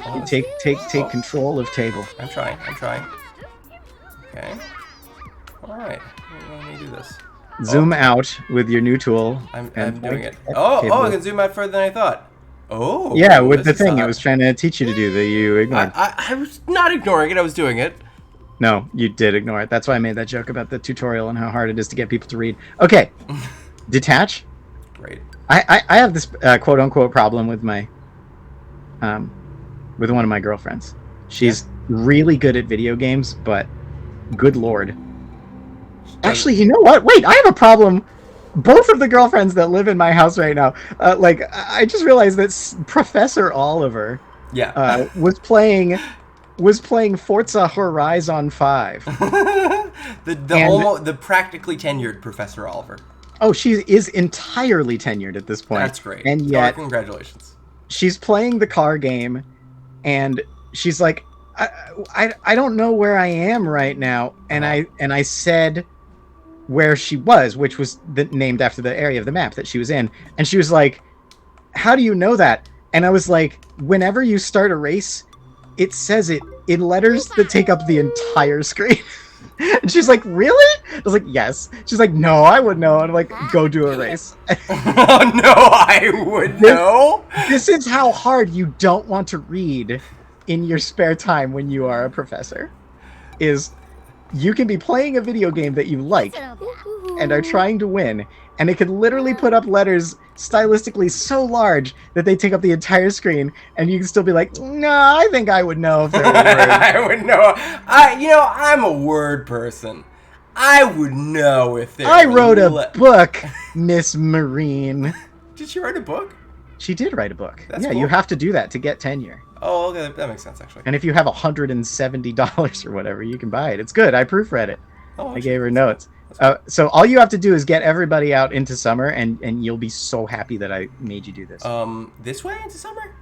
Well, take control of table. I'm trying. Okay. All right. Let me do this. Zoom out with your new tool. I'm doing it. Oh, I can zoom out further than I thought. Oh. Yeah, with the thing it was trying to teach you to do that you ignored. I was not ignoring it. I was doing it. No, you did ignore it. That's why I made that joke about the tutorial and how hard it is to get people to read. Okay. Detach. Great. I have this quote unquote problem with my with one of my girlfriends. She's really good at video games, but good lord. Actually, you know what? Wait, I have a problem. Both of the girlfriends that live in my house right now, I just realized that Professor Oliver was playing Forza Horizon 5. the practically tenured Professor Oliver. Oh, she is entirely tenured at this point. That's great. And yet, congratulations. She's playing the car game, and she's like, I don't know where I am right now. And I said where she was, which was named after the area of the map that she was in. And she was like, how do you know that? And I was like, whenever you start a race, it says it in letters that take up the entire screen. And she's like, really? I was like, yes. She's like, no, I would know. And I'm like, go do a race. Oh, no, I would know. This is how hard you don't want to read in your spare time when you are a professor. Is you can be playing a video game that you like and are trying to win, and it can literally put up letters stylistically so large that they take up the entire screen, and you can still be like, no, I think I would know if there were words. I would know. I'm a word person. I would know if there I wrote a book, Miss Marine. Did she write a book? She did write a book. That's yeah, cool. You have to do that to get tenure. Oh, okay, that makes sense, actually. And if you have $170 or whatever, you can buy it. It's good. I proofread it. Oh, I gave her notes. So all you have to do is get everybody out into summer, and you'll be so happy that I made you do this. This way into summer?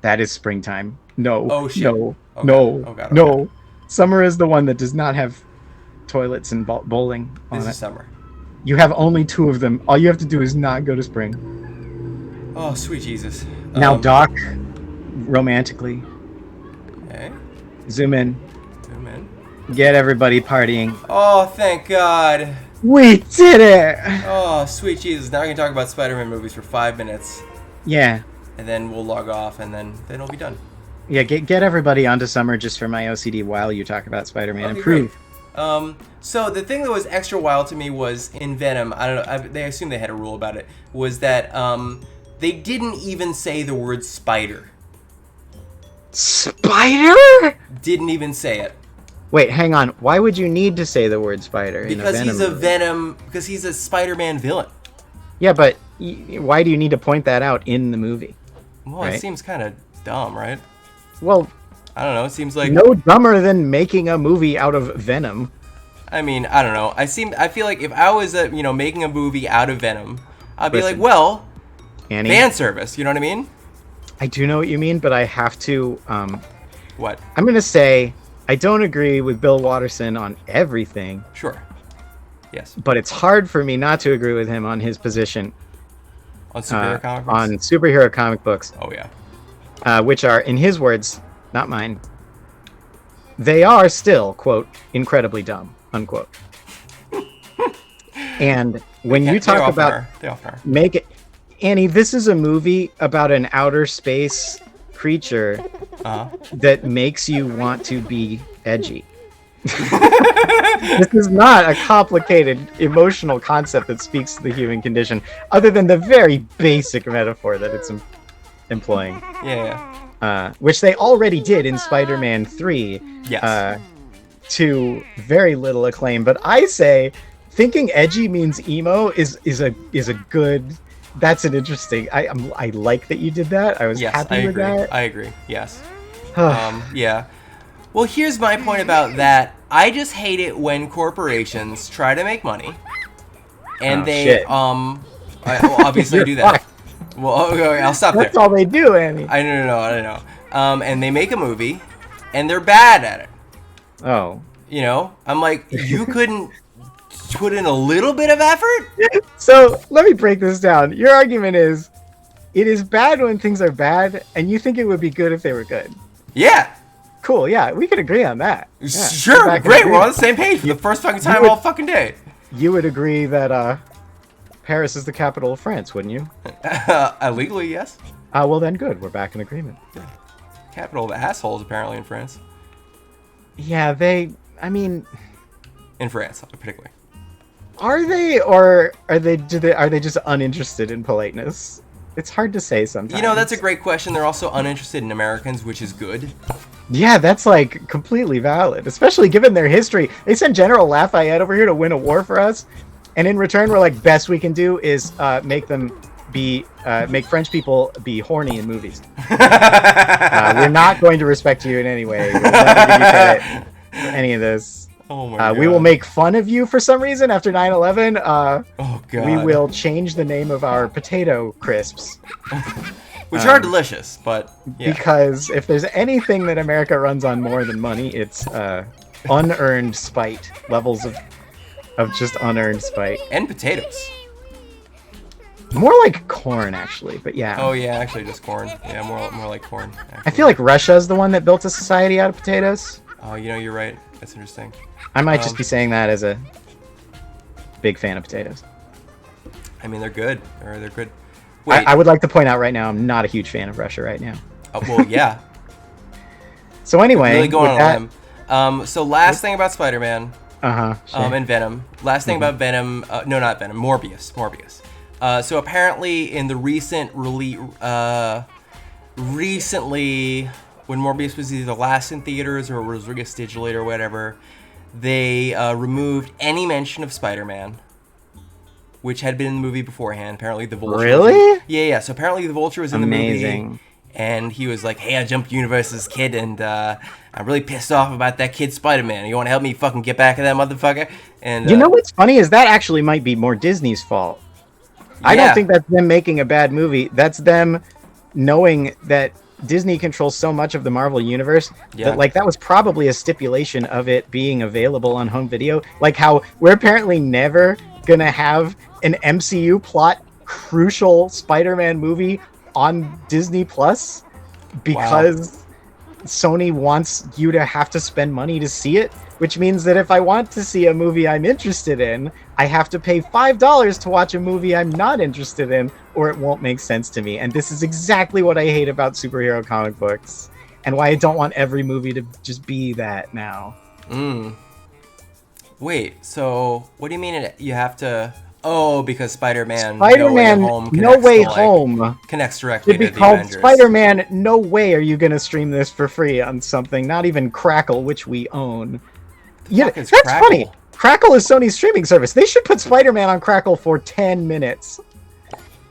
That is springtime. No. Oh, shit. No. Okay. No. Oh, God, no. Okay. Summer is the one that does not have toilets and bowling on This it. is summer. You have only 2 of them. All you have to do is not go to spring. Oh, sweet Jesus. Now dock romantically. Okay. Zoom in. Zoom in. Get everybody partying. Oh, thank God. We did it! Oh, sweet Jesus. Now we can talk about Spider-Man movies for 5 minutes. Yeah. And then we'll log off, and then it'll be done. Yeah, get everybody onto summer just for my OCD while you talk about Spider-Man. Okay, Improve. great. So the thing that was extra wild to me was in Venom, I don't know, they assume they had a rule about it, was that they didn't even say the word spider. Spider? Didn't even say it. Wait, hang on. Why would you need to say the word spider Because in a Venom movie? because he's a Spider-Man villain. Yeah, but why do you need to point that out in the movie? Well, right? It seems kind of dumb, right? Well, I don't know. It seems like no dumber than making a movie out of Venom. I mean, I don't know. I feel like if I was making a movie out of Venom, I'd be like, well, Annie, fan service. You know what I mean? I do know what you mean, but I have to. What? I'm gonna say I don't agree with Bill Watterson on everything. Sure. Yes. But it's hard for me not to agree with him on his position on superhero comic books. On superhero comic books. Oh yeah. Which are, in his words, not mine. They are still, quote, incredibly dumb, unquote. And when you talk about they often are. make it, Annie, this is a movie about an outer space creature that makes you want to be edgy. This is not a complicated emotional concept that speaks to the human condition, other than the very basic metaphor that it's employing. Yeah. Which they already did in Spider-Man 3. Yes. To very little acclaim. But I say, thinking edgy means emo is a good. That's an interesting. I like that you did that. I was happy with that. I agree. Yes. Yeah. Well, here's my point about that. I just hate it when corporations try to make money, and they obviously do that. Fucked. Well, okay, I'll stop That's there. all they do, Annie. I know. And they make a movie, and they're bad at it. Oh. You know, I'm like, you couldn't put in a little bit of effort? So let me break this down. Your argument is, it is bad when things are bad, and you think it would be good if they were good. Yeah. Cool. Yeah, we could agree on that. Yeah, sure. Great. We're on the same page for the first fucking time all fucking day. You would agree that Paris is the capital of France, wouldn't you? Legally, yes. Well then, good. We're back in agreement. Yeah. Capital of assholes, apparently, in France. Yeah, in France, particularly. Are they, or are they just uninterested in politeness? It's hard to say sometimes. You know, that's a great question. They're also uninterested in Americans, which is good. Yeah, that's like completely valid, especially given their history. They sent General Lafayette over here to win a war for us, and in return, we're like, best we can do is make French people be horny in movies. We're not going to respect you in any way. We'll never give you credit for any of this. Oh my God. We will make fun of you for some reason after 9/11. Oh God. We will change the name of our potato crisps. Which are delicious, but yeah. Because if there's anything that America runs on more than money, it's unearned spite. Levels of just unearned spite. And potatoes. More like corn, actually, but yeah. Oh yeah, actually just corn. Yeah, more like corn. Actually. I feel like Russia's the one that built a society out of potatoes. Oh, you know, you're right. That's interesting. I might just be saying that as a big fan of potatoes. I mean, they're good. They're good. Wait. I would like to point out right now, I'm not a huge fan of Russia right now. Well, yeah. So anyway, really going on a limb. So last thing about Spider-Man. Sure. And Venom. Last thing about Venom. No, not Venom. Morbius. So apparently, in the recently, when Morbius was either last in theaters or was released digitally or whatever, they removed any mention of Spider-Man, which had been in the movie beforehand. Apparently, the Vulture. Really? Yeah. So apparently, the Vulture was in the movie. And he was like, hey, I jumped universe's kid, and I'm really pissed off about that kid Spider-Man. You want to help me fucking get back at that motherfucker? And you know what's funny is that actually might be more Disney's fault. Yeah. I don't think that's them making a bad movie. That's them knowing that Disney controls so much of the Marvel universe that like that was probably a stipulation of it being available on home video. Like how we're apparently never gonna have an MCU plot crucial Spider-Man movie on Disney Plus because Sony wants you to have to spend money to see it, which means that if I want to see a movie I'm interested in, I have to pay $5 to watch a movie I'm not interested in, or it won't make sense to me. And this is exactly what I hate about superhero comic books, and why I don't want every movie to just be that now. Wait, so what do you mean you have to... Oh, because Spider-Man No Way Home connects directly to the called Avengers. Spider-Man No Way are you going to stream this for free on something, not even Crackle, which we own. Yeah, that's Crackle? Funny. Crackle is Sony's streaming service. They should put Spider-Man on Crackle for 10 minutes.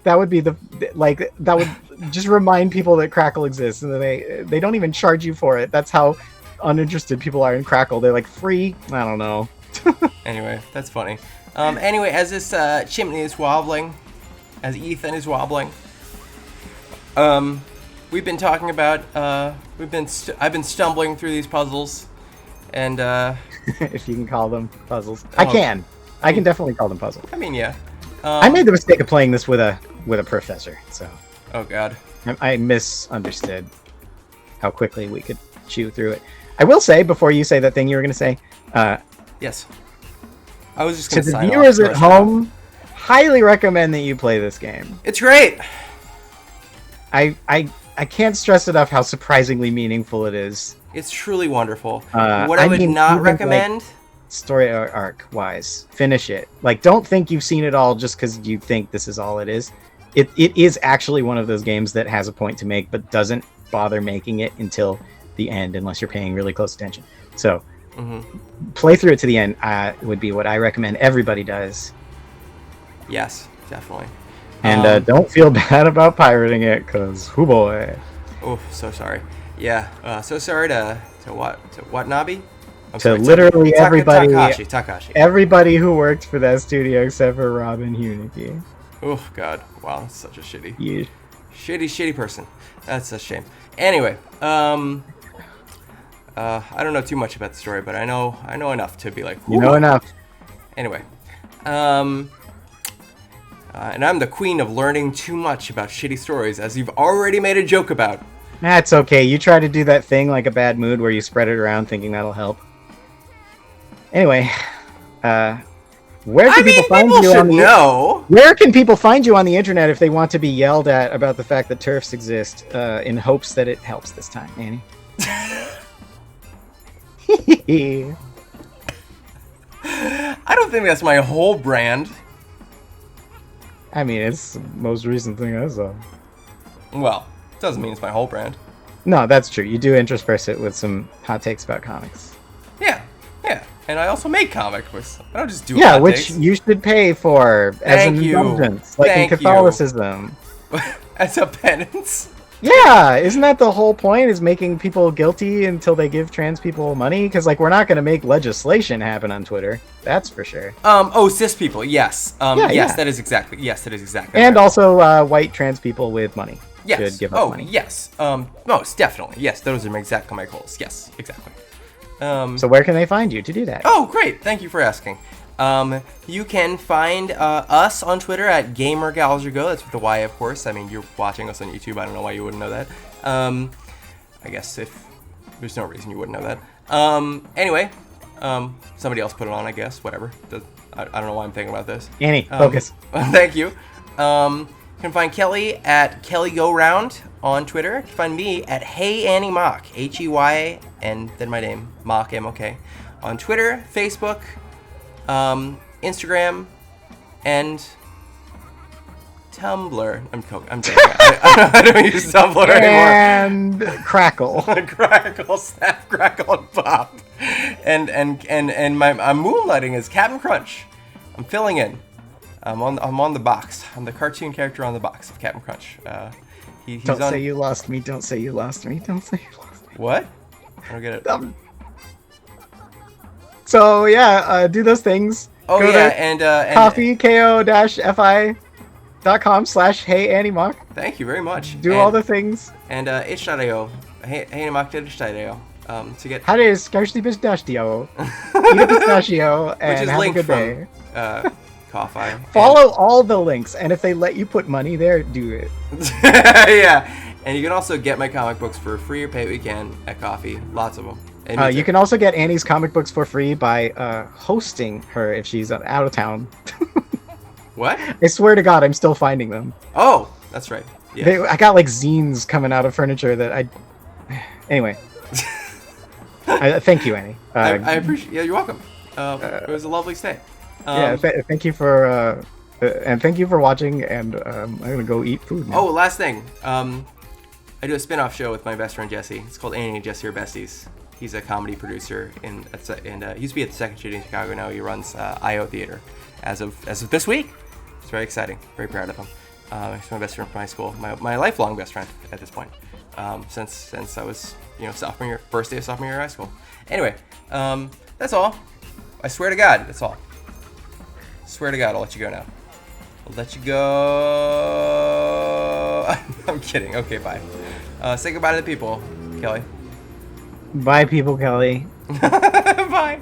That would be that would just remind people that Crackle exists, and they don't even charge you for it. That's how uninterested people are in Crackle. They're like, free? I don't know. Anyway, that's funny. Anyway, as this chimney is wobbling, as Ethan is wobbling, we've been talking about, I've been stumbling through these puzzles, and, if you can call them puzzles. I can definitely call them puzzles. I mean, yeah. I made the mistake of playing this with a professor, so. Oh, God. I misunderstood how quickly we could chew through it. I will say, before you say that thing you were going to say, yes. I was just going to the viewers at home, highly recommend that you play this game. It's great. I can't stress enough how surprisingly meaningful it is. It's truly wonderful. What I would mean, not even, recommend... Like, story arc wise, finish it. Like, don't think you've seen it all just because you think this is all it is. It is actually one of those games that has a point to make, but doesn't bother making it until the end unless you're paying really close attention. So play through it to the end would be what I recommend everybody does. Yes, definitely. And don't feel bad about pirating it, because whoo boy. Oh, so sorry. Yeah, so sorry to Watanabe? Literally everybody. Takahashi. Everybody who worked for that studio except for Robin Hunicki. Oh, God. Wow, that's such a shitty person. That's a shame. Anyway, I don't know too much about the story, but I know enough to be like, you know enough. Anyway, and I'm the queen of learning too much about shitty stories, as you've already made a joke about. That's okay. You try to do that thing like a bad mood where you spread it around thinking that'll help. Anyway, where can people find you on the Where can people find you on the internet if they want to be yelled at about the fact that TERFs exist, in hopes that it helps this time, Annie? I don't think that's my whole brand. I mean, it's the most recent thing I saw. Well, doesn't mean it's my whole brand. No, that's true. You do intersperse it with some hot takes about comics. Yeah. And I also make comic books. I don't just do hot which takes. You should pay for as an indulgence, like in Catholicism. As a penance? Yeah, isn't that the whole point, is making people guilty until they give trans people money? Because, like, we're not going to make legislation happen on Twitter. That's for sure. Cis people, yes. Yes, that is exactly And right. Also, white trans people with money. Yes. Should give up money. Yes. Most definitely. Yes, those are exactly my goals. Yes, exactly. So where can they find you to do that? Oh, great. Thank you for asking. You can find us on Twitter at GamerGalgerGo. That's with the Y, of course. I mean, you're watching us on YouTube. I don't know why you wouldn't know that. I guess if there's no reason you wouldn't know that. Anyway, somebody else put it on, I guess. Whatever. I don't know why I'm thinking about this. Annie, focus. Thank you. You can find Kelly at KellyGoRound on Twitter. You can find me at HeyAnnieMock, Hey, and then my name, Mock, M-O-K, on Twitter, Facebook, Instagram, and Tumblr. I'm joking. I don't use Tumblr anymore. And Crackle. Crackle, Snap, Crackle, and Pop. And I'm moonlighting as Captain Crunch. I'm filling in. I'm on the box. I'm the cartoon character on the box of Captain Crunch. Don't say you lost me. Don't say you lost me. Don't say you lost me. What? I don't get it. So yeah, do those things. Oh, Go yeah, to and coffee, ko-fi.com/HeyAnnieMock. Thank you very much. Do all the things. And itch.io. HeyAnnieMock.itch.io. To get how to scarcely pistachio, eat a pistachio, and have a good day. Coffee. Follow all the links, and if they let you put money there, do it. Yeah, and you can also get my comic books for free or pay what you can at Coffee. Lots of them. You can also get Annie's comic books for free by hosting her if she's out of town. What? I swear to God, I'm still finding them. Oh, that's right. Yes. I got like zines coming out of furniture that I. Anyway. Thank you, Annie. I appreciate. Yeah, you're welcome. It was a lovely stay. Thank you for and thank you for watching. And I'm gonna go eat food now. Oh, last thing. I do a spin-off show with my best friend Jesse. It's called Annie and Jesse Are Besties. He's a comedy producer and he used to be at the Second City in Chicago. Now he runs IO Theater as of this week. It's very exciting. Very proud of him. He's my best friend from high school. My lifelong best friend at this point. Since I was first day of sophomore year of high school. Anyway, that's all. I swear to God, that's all. Swear to God, I'll let you go now. I'll let you go. I'm kidding. Okay, bye. Say goodbye to the people, Kelly. Bye, people, Kelly. Bye.